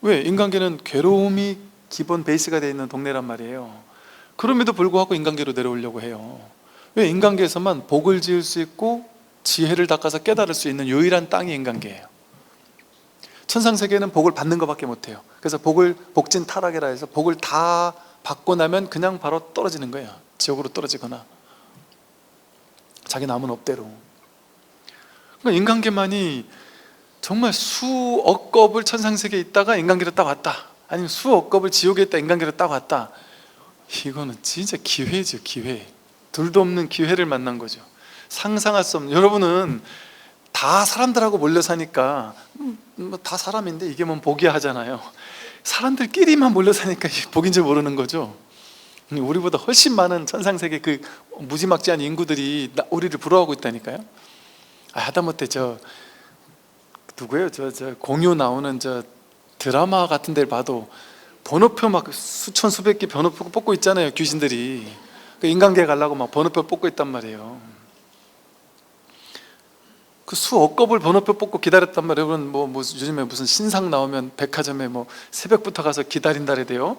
왜? 인간계는 괴로움이 기본 베이스가 되어 있는 동네란 말이에요. 그럼에도 불구하고 인간계로 내려오려고 해요. 왜? 인간계에서만 복을 지을 수 있고 지혜를 닦아서 깨달을 수 있는 유일한 땅이 인간계예요. 천상세계는 복을 받는 것밖에 못해요. 그래서 복진 타락이라 해서 복을 다 받고 나면 그냥 바로 떨어지는 거예요. 지옥으로 떨어지거나 자기 남은 업대로. 그러니까 인간계만이 정말 수억 겁을 천상세계에 있다가 인간계로 딱 왔다, 아니면 수억 겁을 지옥에 있다 인간계로 딱 왔다, 이거는 진짜 기회죠. 기회. 둘도 없는 기회를 만난 거죠. 상상할 수 없는. 여러분은 다 사람들하고 몰려 사니까 뭐 다 사람인데 이게 뭔 복이야 하잖아요. 사람들끼리만 몰려 사니까 이게 복인 줄 모르는 거죠. 우리보다 훨씬 많은 천상세계 그 무지막지한 인구들이 우리를 부러워하고 있다니까요. 하다못해 누구예요? 공유 나오는 드라마 같은 데를 봐도 번호표 막 수천 수백 개 번호표 뽑고 있잖아요. 귀신들이 그 인간계 가려고 막 번호표 뽑고 있단 말이에요. 그 수억 겁을 번호표 뽑고 기다렸단 말이에요. 여러분 뭐 요즘에 무슨 신상 나오면 백화점에 뭐 새벽부터 가서 기다린다래요.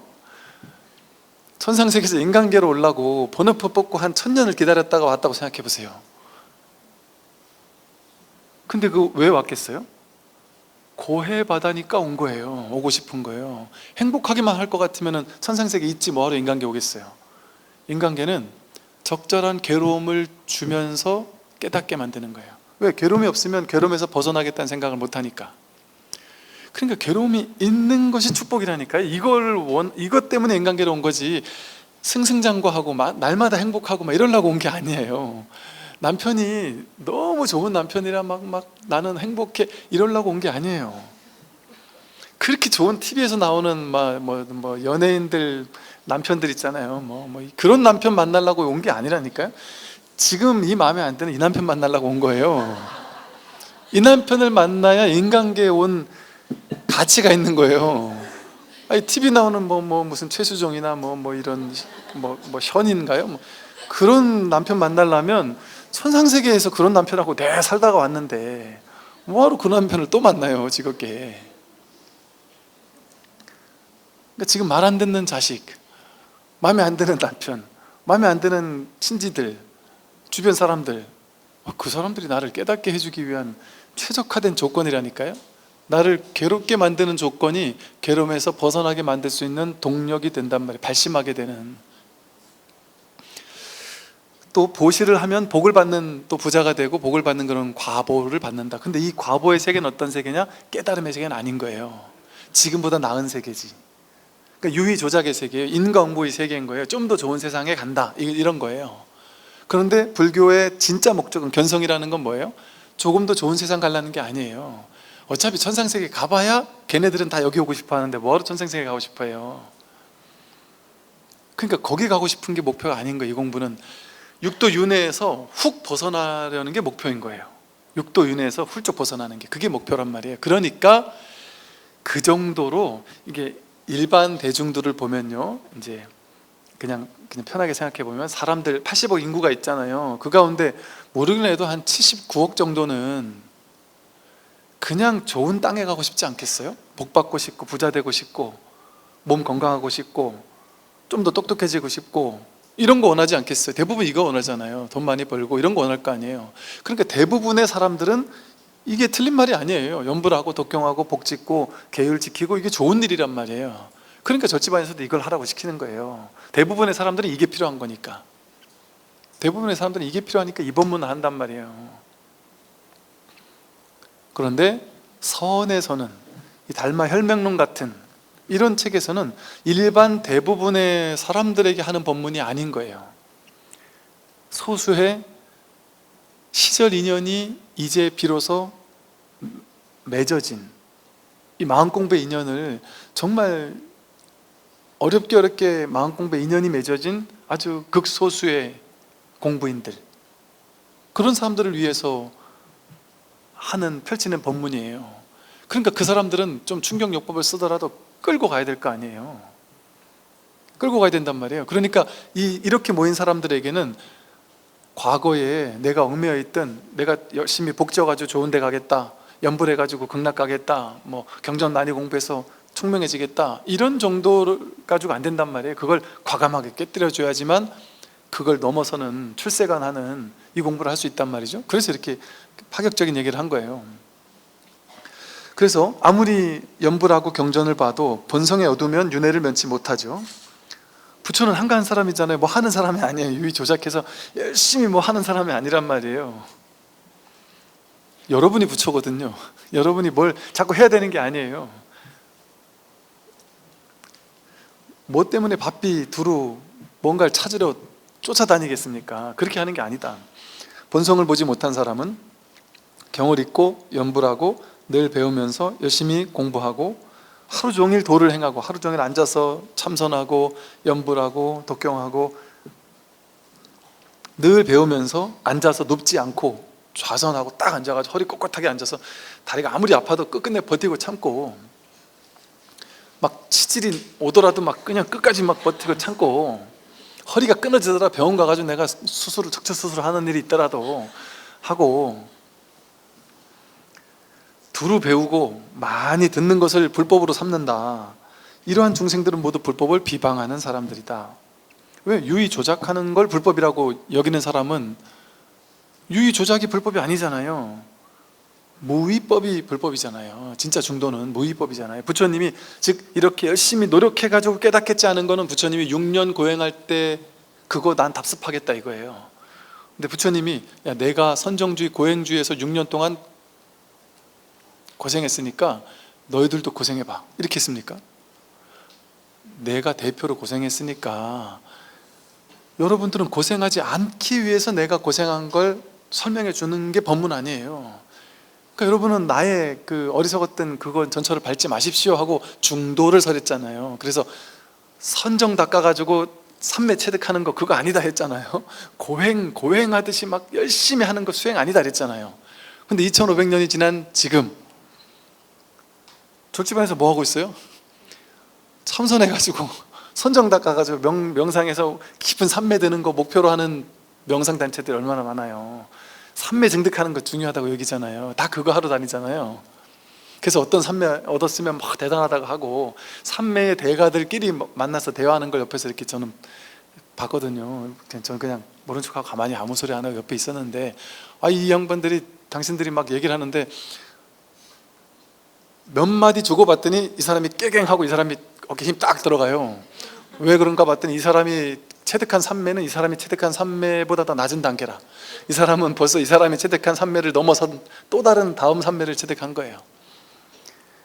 천상세계에서 인간계로 오려고 번호표 뽑고 한 1000년을 기다렸다가 왔다고 생각해 보세요. 근데 그 왜 왔겠어요? 고해받으니까 온 거예요. 오고 싶은 거예요. 행복하기만 할 것 같으면 천상세계 있지 뭐하러 인간계 오겠어요. 인간계는 적절한 괴로움을 주면서 깨닫게 만드는 거예요. 왜? 괴로움이 없으면 괴로움에서 벗어나겠다는 생각을 못하니까. 그러니까 괴로움이 있는 것이 축복이라니까요. 이것 때문에 인간계로 온 거지, 승승장구하고 날마다 행복하고 막 이러려고 온 게 아니에요. 남편이 너무 좋은 남편이라 막 나는 행복해 이러려고 온 게 아니에요. 그렇게 좋은 TV에서 나오는 뭐 연예인들 남편들 있잖아요. 그런 남편 만나려고 온 게 아니라니까요. 지금 이 마음에 안 드는 이 남편 만나려고 온 거예요. 이 남편을 만나야 인간계에 온 가치가 있는 거예요. 아니, TV 나오는 무슨 최수종이나 이런 현인가요? 그런 남편 만나려면 천상세계에서 그런 남편하고 내 살다가 왔는데 뭐하러 그 남편을 또 만나요, 즐겁게. 그러니까 지금 말 안 듣는 자식, 마음에 안 드는 남편, 마음에 안 드는 친지들, 주변 사람들, 그 사람들이 나를 깨닫게 해주기 위한 최적화된 조건이라니까요. 나를 괴롭게 만드는 조건이 괴로움에서 벗어나게 만들 수 있는 동력이 된단 말이에요. 발심하게 되는. 또 보시를 하면 복을 받는, 또 부자가 되고 복을 받는 그런 과보를 받는다. 근데 이 과보의 세계는 어떤 세계냐? 깨달음의 세계는 아닌 거예요. 지금보다 나은 세계지. 그러니까 유의 조작의 세계예요. 인과응보의 세계인 거예요. 좀 더 좋은 세상에 간다, 이런 거예요. 그런데 불교의 진짜 목적은, 견성이라는 건 뭐예요? 조금 더 좋은 세상 가려는 게 아니에요. 어차피 천상세계 가봐야 걔네들은 다 여기 오고 싶어 하는데 뭐하러 천상세계 가고 싶어 해요? 그러니까 거기 가고 싶은 게 목표가 아닌 거예요. 이 공부는 육도 윤회에서 훅 벗어나려는 게 목표인 거예요. 육도 윤회에서 훌쩍 벗어나는 게, 그게 목표란 말이에요. 그러니까 그 정도로 이게 일반 대중들을 보면요, 이제 그냥 편하게 생각해 보면 사람들 80억 인구가 있잖아요. 그 가운데 모르긴 해도 한 79억 정도는 그냥 좋은 땅에 가고 싶지 않겠어요? 복 받고 싶고 부자 되고 싶고 몸 건강하고 싶고 좀 더 똑똑해지고 싶고 이런 거 원하지 않겠어요? 대부분 이거 원하잖아요. 돈 많이 벌고 이런 거 원할 거 아니에요. 그러니까 대부분의 사람들은 이게 틀린 말이 아니에요. 연불하고 독경하고 복 짓고 계율 지키고 이게 좋은 일이란 말이에요. 그러니까 저 집안에서도 이걸 하라고 시키는 거예요. 대부분의 사람들은 이게 필요한 거니까. 대부분의 사람들은 이게 필요하니까 이 법문을 한단 말이에요. 그런데 서원에서는 이 달마 혈맹론 같은 이런 책에서는 일반 대부분의 사람들에게 하는 법문이 아닌 거예요. 소수의 시절 인연이 이제 비로소 맺어진 이 마음공부의 인연을, 정말 어렵게 마음공부의 인연이 맺어진 아주 극소수의 공부인들, 그런 사람들을 위해서 펼치는 법문이에요. 그러니까 그 사람들은 좀 충격요법을 쓰더라도 끌고 가야 될 거 아니에요. 끌고 가야 된단 말이에요. 그러니까 이렇게 모인 사람들에게는 과거에 내가 얽매여 있던, 내가 열심히 복지어가지고 좋은 데 가겠다, 연불해가지고 극락 가겠다, 뭐 경전 많이 공부해서 총명해지겠다, 이런 정도를 가지고 안 된단 말이에요. 그걸 과감하게 깨뜨려줘야지만 그걸 넘어서는 출세간하는 이 공부를 할 수 있단 말이죠. 그래서 이렇게 파격적인 얘기를 한 거예요. 그래서 아무리 연불하고 경전을 봐도 본성에 어두면 윤회를 면치 못하죠. 부처는 한가한 사람이잖아요. 뭐 하는 사람이 아니에요. 유의 조작해서 열심히 뭐 하는 사람이 아니란 말이에요. 여러분이 부처거든요. 여러분이 뭘 자꾸 해야 되는 게 아니에요. 뭐 때문에 바삐 두루 뭔가를 찾으려 쫓아다니겠습니까? 그렇게 하는 게 아니다. 본성을 보지 못한 사람은 경을 읽고 연불하고 늘 배우면서 열심히 공부하고 하루 종일 도를 행하고 하루 종일 앉아서 참선하고 연불하고 독경하고 늘 배우면서 앉아서 눕지 않고 좌선하고 딱 앉아가지고 허리 꼿꼿하게 앉아서 다리가 아무리 아파도 끝끝내 버티고 참고, 막 치질이 오더라도 막 그냥 끝까지 막 버티고 참고, 허리가 끊어지더라 병원 가가지고 내가 척추 수술을 하는 일이 있더라도 하고, 두루 배우고 많이 듣는 것을 불법으로 삼는다. 이러한 중생들은 모두 불법을 비방하는 사람들이다. 왜? 유의 조작하는 걸 불법이라고 여기는 사람은 유의 조작이 불법이 아니잖아요. 무위법이 불법이잖아요. 진짜 중도는 무위법이잖아요. 부처님이 즉 이렇게 열심히 노력해가지고 깨닫겠지 않은 거는 부처님이 6년 고행할 때 그거 난 답습하겠다 이거예요. 근데 부처님이 야, 내가 선정주의 고행주의에서 6년 동안 고생했으니까 너희들도 고생해봐, 이렇게 했습니까? 내가 대표로 고생했으니까 여러분들은 고생하지 않기 위해서 내가 고생한 걸 설명해 주는 게 법문 아니에요. 그러니까 여러분은 나의 그 어리석었던 그건 전철을 밟지 마십시오 하고 중도를 설했잖아요. 그래서 선정 닦아가지고 삼매 체득하는 거 그거 아니다 했잖아요. 고행하듯이 막 열심히 하는 거 수행 아니다 그랬잖아요. 근데 2500년이 지난 지금 졸지반에서 뭐 하고 있어요? 참선해가지고 선정 닦아가지고 명상에서 깊은 삼매 드는 거 목표로 하는 명상단체들이 얼마나 많아요. 삼매 증득하는 거 중요하다고 여기잖아요. 다 그거 하러 다니잖아요. 그래서 어떤 삼매 얻었으면 막 대단하다고 하고, 삼매의 대가들끼리 만나서 대화하는 걸 옆에서 이렇게 저는 봤거든요. 저는 그냥 모른 척하고 가만히 아무 소리 안 하고 옆에 있었는데, 이 양반들이 당신들이 막 얘기를 하는데 몇 마디 주고받더니 이 사람이 깨갱하고 이 사람이 어깨 힘 딱 들어가요. 왜 그런가 봤더니 이 사람이 체득한 삼매는 이 사람이 체득한 삼매보다 더 낮은 단계라. 이 사람은 벌써 이 사람이 체득한 삼매를 넘어선 또 다른 다음 삼매를 체득한 거예요.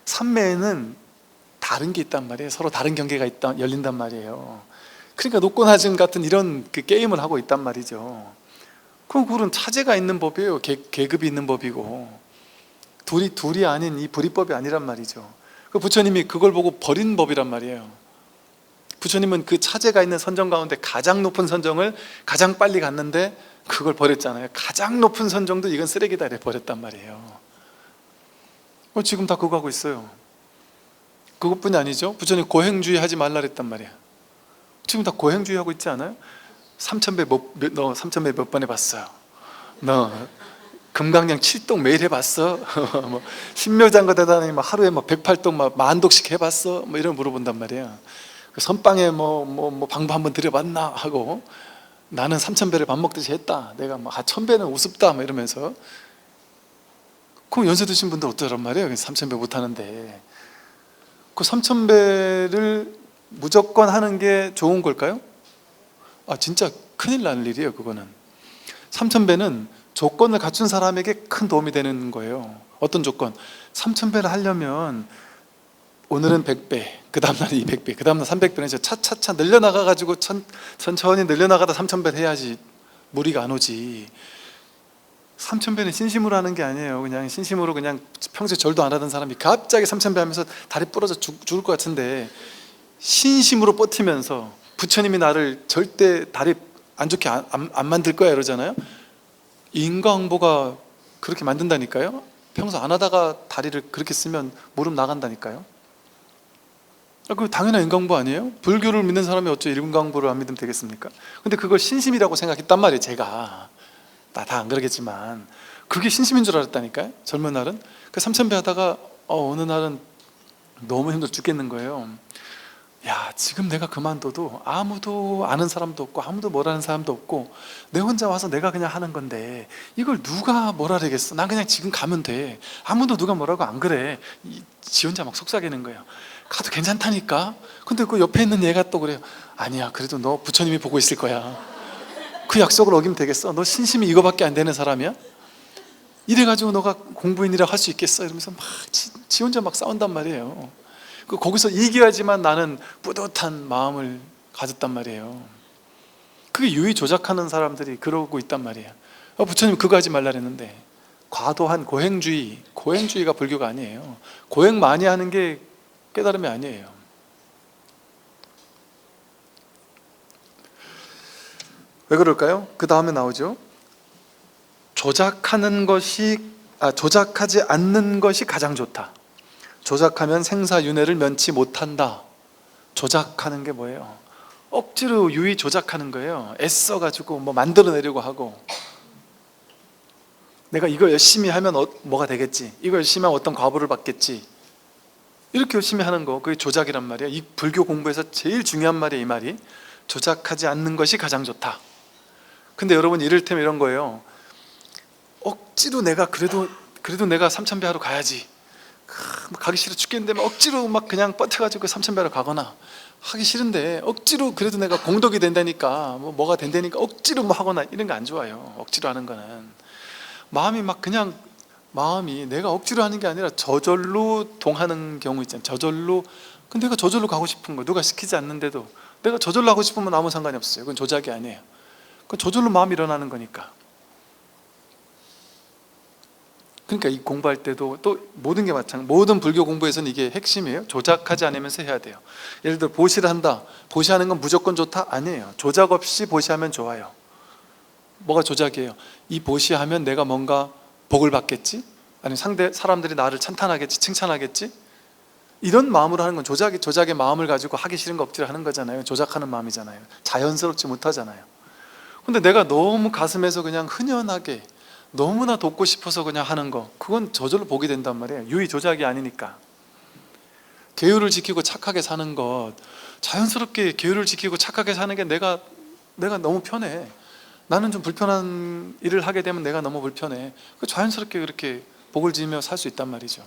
삼매에는 다른 게 있단 말이에요. 서로 다른 경계가 열린단 말이에요. 그러니까 높고 낮음 같은 이런 그 게임을 하고 있단 말이죠. 그럼 그건 차제가 있는 법이에요. 계급이 있는 법이고, 둘이 아닌 이 불이법이 아니란 말이죠. 그 부처님이 그걸 보고 버린 법이란 말이에요. 부처님은 그 차제가 있는 선정 가운데 가장 높은 선정을 가장 빨리 갔는데 그걸 버렸잖아요. 가장 높은 선정도 이건 쓰레기다 이래 버렸단 말이에요. 지금 다 그거 하고 있어요. 그것뿐이 아니죠. 부처님 고행주의 하지 말라 그랬단 말이야. 지금 다 고행주의 하고 있지 않아요? 너 3000배 몇 번 해봤어요? 너 금강경 7독 매일 해봤어? 뭐 신묘장거 대단히 하루에 108독 만독씩 해봤어? 뭐 이런 물어본단 말이야. 선방에 뭐 방법 한번 들여봤나 하고, 나는 3000배를 밥 먹듯이 했다. 내가 1000배는 우습다 뭐 이러면서. 그럼 연세 드신 분들 어쩌란 말이에요? 3000배 못하는데. 그 3000배를 무조건 하는 게 좋은 걸까요? 진짜 큰일 날 일이에요. 그거는 3000배는 조건을 갖춘 사람에게 큰 도움이 되는 거예요. 어떤 조건? 3000배를 하려면 오늘은 100배, 그 다음날 200배, 그 다음날 300배는 이제 차차차 늘려나가가지고 천천히 늘려나가다 3000배 해야지 무리가 안 오지. 3000배는 신심으로 하는 게 아니에요. 그냥 신심으로 그냥 평소에 절도 안 하던 사람이 갑자기 3000배 하면서 다리 부러져 죽을 것 같은데, 신심으로 버티면서 부처님이 나를 절대 다리 안 좋게 안 만들 거야 이러잖아요. 인과응보가 그렇게 만든다니까요. 평소 안 하다가 다리를 그렇게 쓰면 무릎 나간다니까요. 그 당연한 인과응보 아니에요? 불교를 믿는 사람이 어째 인과응보를 안 믿으면 되겠습니까? 근데 그걸 신심이라고 생각했단 말이에요. 제가 다 안 그러겠지만 그게 신심인 줄 알았다니까요. 젊은 날은. 그 3000배 하다가 어느 날은 너무 힘들어 죽겠는 거예요. 야, 지금 내가 그만둬도 아무도 아는 사람도 없고 아무도 뭐라는 사람도 없고 내 혼자 와서 내가 그냥 하는 건데 이걸 누가 뭐라 그러겠어. 난 그냥 지금 가면 돼. 아무도 누가 뭐라고 안 그래. 지 혼자 막 속삭이는 거예요. 가도 괜찮다니까. 근데 그 옆에 있는 얘가 또 그래요. 아니야, 그래도 너 부처님이 보고 있을 거야. 그 약속을 어기면 되겠어? 너 신심이 이거밖에 안 되는 사람이야? 이래가지고 너가 공부인이라고 할 수 있겠어? 이러면서 막 지 혼자 막 싸운단 말이에요. 거기서 이겨야지만 나는 뿌듯한 마음을 가졌단 말이에요. 그게 유의 조작하는 사람들이 그러고 있단 말이에요. 부처님 그거 하지 말라 그랬는데, 과도한 고행주의가 불교가 아니에요. 고행 많이 하는 게 깨달음이 아니에요. 왜 그럴까요? 그 다음에 나오죠. 조작하지 않는 것이 가장 좋다. 조작하면 생사윤회를 면치 못한다. 조작하는 게 뭐예요? 억지로 유의 조작하는 거예요. 애써가지고 뭐 만들어내려고 하고, 내가 이거 열심히 하면 뭐가 되겠지, 이거 열심히 하면 어떤 과보를 받겠지, 이렇게 열심히 하는 거, 그게 조작이란 말이에요. 이 불교 공부에서 제일 중요한 말이에요. 이 말이 조작하지 않는 것이 가장 좋다. 근데 여러분, 이를테면 이런 거예요. 억지로 내가 그래도 내가 3000배 하러 가야지, 가기 싫어 죽겠는데 막 억지로 막 그냥 버텨가지고 3000배 하러 가거나, 하기 싫은데 억지로 그래도 내가 공덕이 된다니까, 뭐가 된다니까 억지로 뭐 하거나, 이런 거 안 좋아요. 억지로 하는 거는 마음이 막 그냥, 마음이 내가 억지로 하는 게 아니라 저절로 동하는 경우 있잖아요. 저절로. 근데 내가 저절로 가고 싶은 거, 누가 시키지 않는데도 내가 저절로 하고 싶으면 아무 상관이 없어요. 그건 조작이 아니에요. 그건 저절로 마음이 일어나는 거니까. 그러니까 이 공부할 때도 또 모든 게 마찬가지. 모든 불교 공부에서는 이게 핵심이에요. 조작하지 않으면서 해야 돼요. 예를 들어 보시를 한다. 보시하는 건 무조건 좋다? 아니에요. 조작 없이 보시하면 좋아요. 뭐가 조작이에요? 이 보시하면 내가 뭔가 복을 받겠지? 아니면 사람들이 나를 찬탄하겠지? 칭찬하겠지? 이런 마음으로 하는 건 조작의 마음을 가지고 하기 싫은 거 억지로 하는 거잖아요. 조작하는 마음이잖아요. 자연스럽지 못하잖아요. 근데 내가 너무 가슴에서 그냥 흔연하게 너무나 돕고 싶어서 그냥 하는 거, 그건 저절로 복이 된단 말이에요. 유의 조작이 아니니까. 계율을 지키고 착하게 사는 것, 자연스럽게 계율을 지키고 착하게 사는 게 내가 너무 편해. 나는 좀 불편한 일을 하게 되면 내가 너무 불편해. 자연스럽게 그렇게 복을 지으며 살 수 있단 말이죠.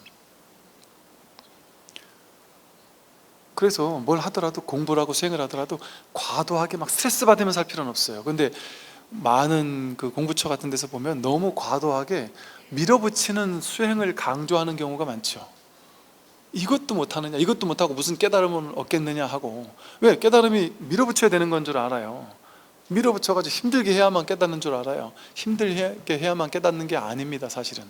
그래서 뭘 하더라도, 공부를 하고 수행을 하더라도 과도하게 막 스트레스 받으면서 할 필요는 없어요. 근데 많은 그 공부처 같은 데서 보면 너무 과도하게 밀어붙이는 수행을 강조하는 경우가 많죠. 이것도 못하느냐, 이것도 못하고 무슨 깨달음을 얻겠느냐 하고. 왜? 깨달음이 밀어붙여야 되는 건 줄 알아요. 밀어붙여가지고 힘들게 해야만 깨닫는 줄 알아요. 힘들게 해야만 깨닫는 게 아닙니다. 사실은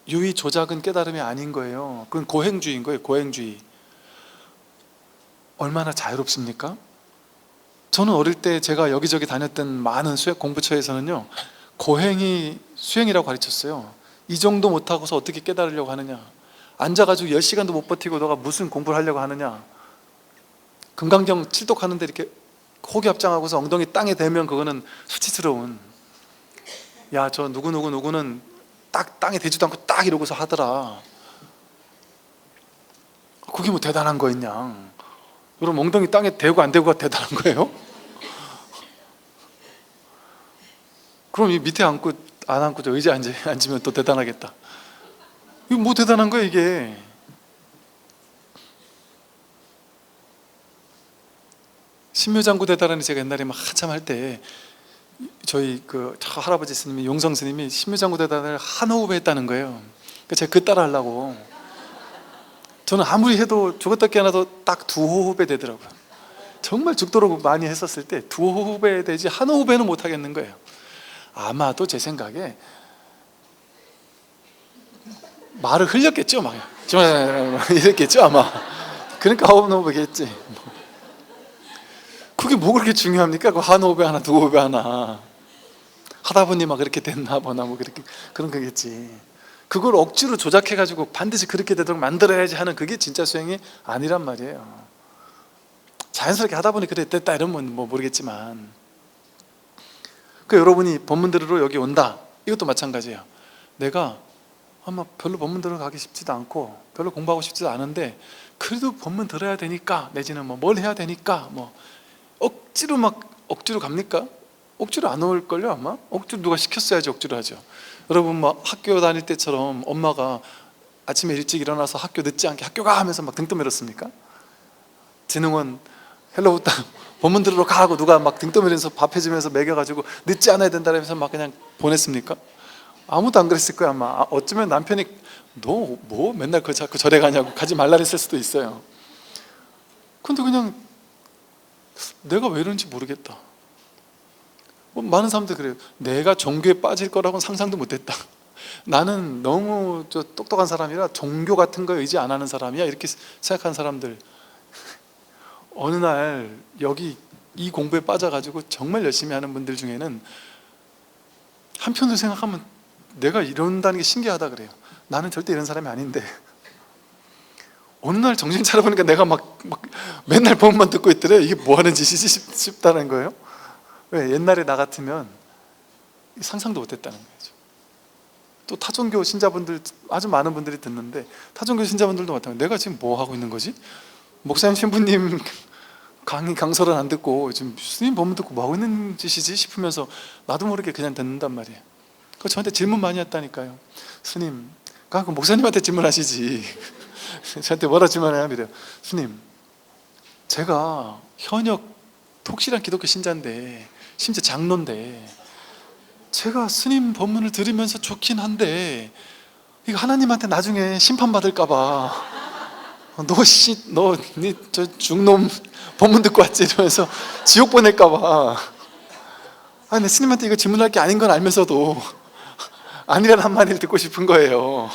유의 조작은 깨달음이 아닌 거예요. 그건 고행주의인 거예요. 고행주의. 얼마나 자유롭습니까? 저는 어릴 때 제가 여기저기 다녔던 많은 수행 공부처에서는요, 고행이 수행이라고 가르쳤어요. 이 정도 못하고서 어떻게 깨달으려고 하느냐, 앉아가지고 10시간도 못 버티고 너가 무슨 공부를 하려고 하느냐, 금강경 칠독하는데 이렇게 호기합장하고서 엉덩이 땅에 대면 그거는 수치스러운, 야, 저 누구는 딱 땅에 대지도 않고 딱 이러고서 하더라. 그게 뭐 대단한 거 있냐? 그럼 엉덩이 땅에 대고 안 대고가 대단한 거예요? 그럼 이 밑에 안 앉고 저 의자에 앉으면 또 대단하겠다. 이거 뭐 대단한 거야 이게? 신묘장구 대단하니, 제가 옛날에 막 한참 할 때 저희 그 할아버지 스님이, 용성 스님이 신묘장구 대단을 한 호흡에 했다는 거예요. 그래서 제가 그 따라 하려고. 저는 아무리 해도 죽었다 깨어나도 딱 두 호흡에 되더라고요. 정말 죽도록 많이 했었을 때 두 호흡에 되지 한 호흡에는 못 하겠는 거예요. 아마도 제 생각에 말을 흘렸겠죠, 막 이랬겠죠 아마. 그러니까 호흡겠지. 그게 뭐 그렇게 중요합니까? 그 한 호흡에 하나, 두 호흡에 하나 하다 보니 막 그렇게 됐나 보나, 뭐 그렇게 그런 거겠지. 그걸 억지로 조작해가지고 반드시 그렇게 되도록 만들어야지 하는 그게 진짜 수행이 아니란 말이에요. 자연스럽게 하다 보니 그래 됐다 이러면 뭐 모르겠지만, 그 여러분이 법문 들으러 여기 온다, 이것도 마찬가지예요. 내가 아마 별로 법문 들으러 가기 쉽지도 않고 별로 공부하고 싶지도 않은데 그래도 법문 들어야 되니까, 내지는 뭐 뭘 해야 되니까 뭐 억지로 갑니까? 억지로 안 올걸요 아마? 억지로 누가 시켰어야지 억지로 하죠. 여러분 뭐 학교 다닐 때처럼 엄마가 아침에 일찍 일어나서 학교 늦지 않게 학교 가 하면서 막 등 떠밀었습니까? 진흥원 헬로부터 법문 들으러 가 하고 누가 막 등 떠밀면서 밥 해주면서 먹여가지고 늦지 않아야 된다면서 막 그냥 보냈습니까? 아무도 안 그랬을 거야 아마. 어쩌면 남편이 너 뭐 맨날 그 자꾸 절에 가냐고 가지 말라 했을 수도 있어요. 근데 그냥 내가 왜 이런지 모르겠다. 뭐 많은 사람들 그래요. 내가 종교에 빠질 거라고는 상상도 못했다. 나는 너무 똑똑한 사람이라 종교 같은 거 의지 안 하는 사람이야, 이렇게 생각하는 사람들, 어느 날 여기 이 공부에 빠져가지고 정말 열심히 하는 분들 중에는 한편으로 생각하면 내가 이런다는 게 신기하다 그래요. 나는 절대 이런 사람이 아닌데 어느 날 정신 차려보니까 내가 막 맨날 법만 듣고 있더래. 이게 뭐 하는 짓이지 싶다는 거예요. 왜? 옛날에 나 같으면 상상도 못했다는 거죠. 또 타종교 신자분들 아주 많은 분들이 듣는데 타종교 신자분들도 마찬가지로 내가 지금 뭐 하고 있는 거지? 목사님 신부님 강설은 안 듣고 지금 스님 법문 듣고 뭐 하고 있는 짓이지 싶으면서 나도 모르게 그냥 듣는단 말이에요. 그 저한테 질문 많이 했다니까요. 스님, 그 목사님한테 질문하시지. 저한테 뭐라 질문해요? 이래요. 스님, 제가 현역 독실한 기독교 신자인데, 심지어 장로인데, 제가 스님 법문을 들으면서 좋긴 한데 이거 하나님한테 나중에 심판받을까봐 저 중놈 법문 듣고 왔지 이러면서 지옥 보낼까봐, 아니 스님한테 이거 질문할 게 아닌 건 알면서도 아니라는 한마디를 듣고 싶은 거예요.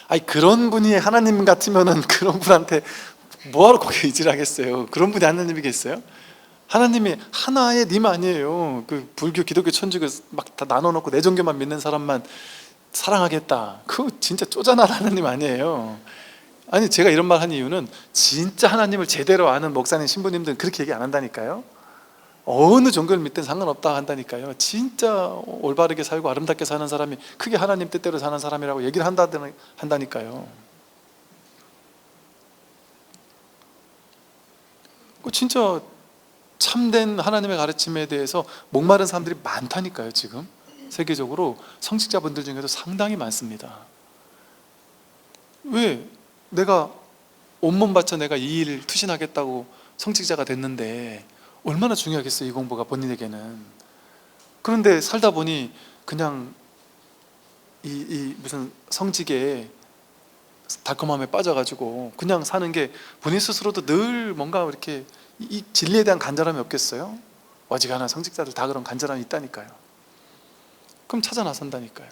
아니 그런 분이 하나님 같으면은 그런 분한테 뭐하러 거기 의지하겠어요? 그런 분이 하나님이겠어요? 하나님이 하나의 님 아니에요. 그 불교, 기독교, 천주교 막 다 나눠놓고 내 종교만 믿는 사람만 사랑하겠다, 그거 진짜 쪼잔한 하나님 아니에요. 아니 제가 이런 말 한 이유는 진짜 하나님을 제대로 아는 목사님, 신부님들은 그렇게 얘기 안 한다니까요. 어느 종교를 믿든 상관없다 한다니까요. 진짜 올바르게 살고 아름답게 사는 사람이 그게 하나님 뜻대로 사는 사람이라고 얘기를 한다니까요. 진짜 참된 하나님의 가르침에 대해서 목마른 사람들이 많다니까요. 지금 세계적으로 성직자분들 중에도 상당히 많습니다. 왜? 내가 온몸 바쳐 내가 이 일 투신하겠다고 성직자가 됐는데 얼마나 중요하겠어요, 이 공부가 본인에게는. 그런데 살다 보니 그냥 이 무슨 성직에 달콤함에 빠져가지고 그냥 사는 게 본인 스스로도 늘 뭔가 이렇게 이 진리에 대한 간절함이 없겠어요? 어지간한 성직자들 다 그런 간절함이 있다니까요. 그럼 찾아 나선다니까요.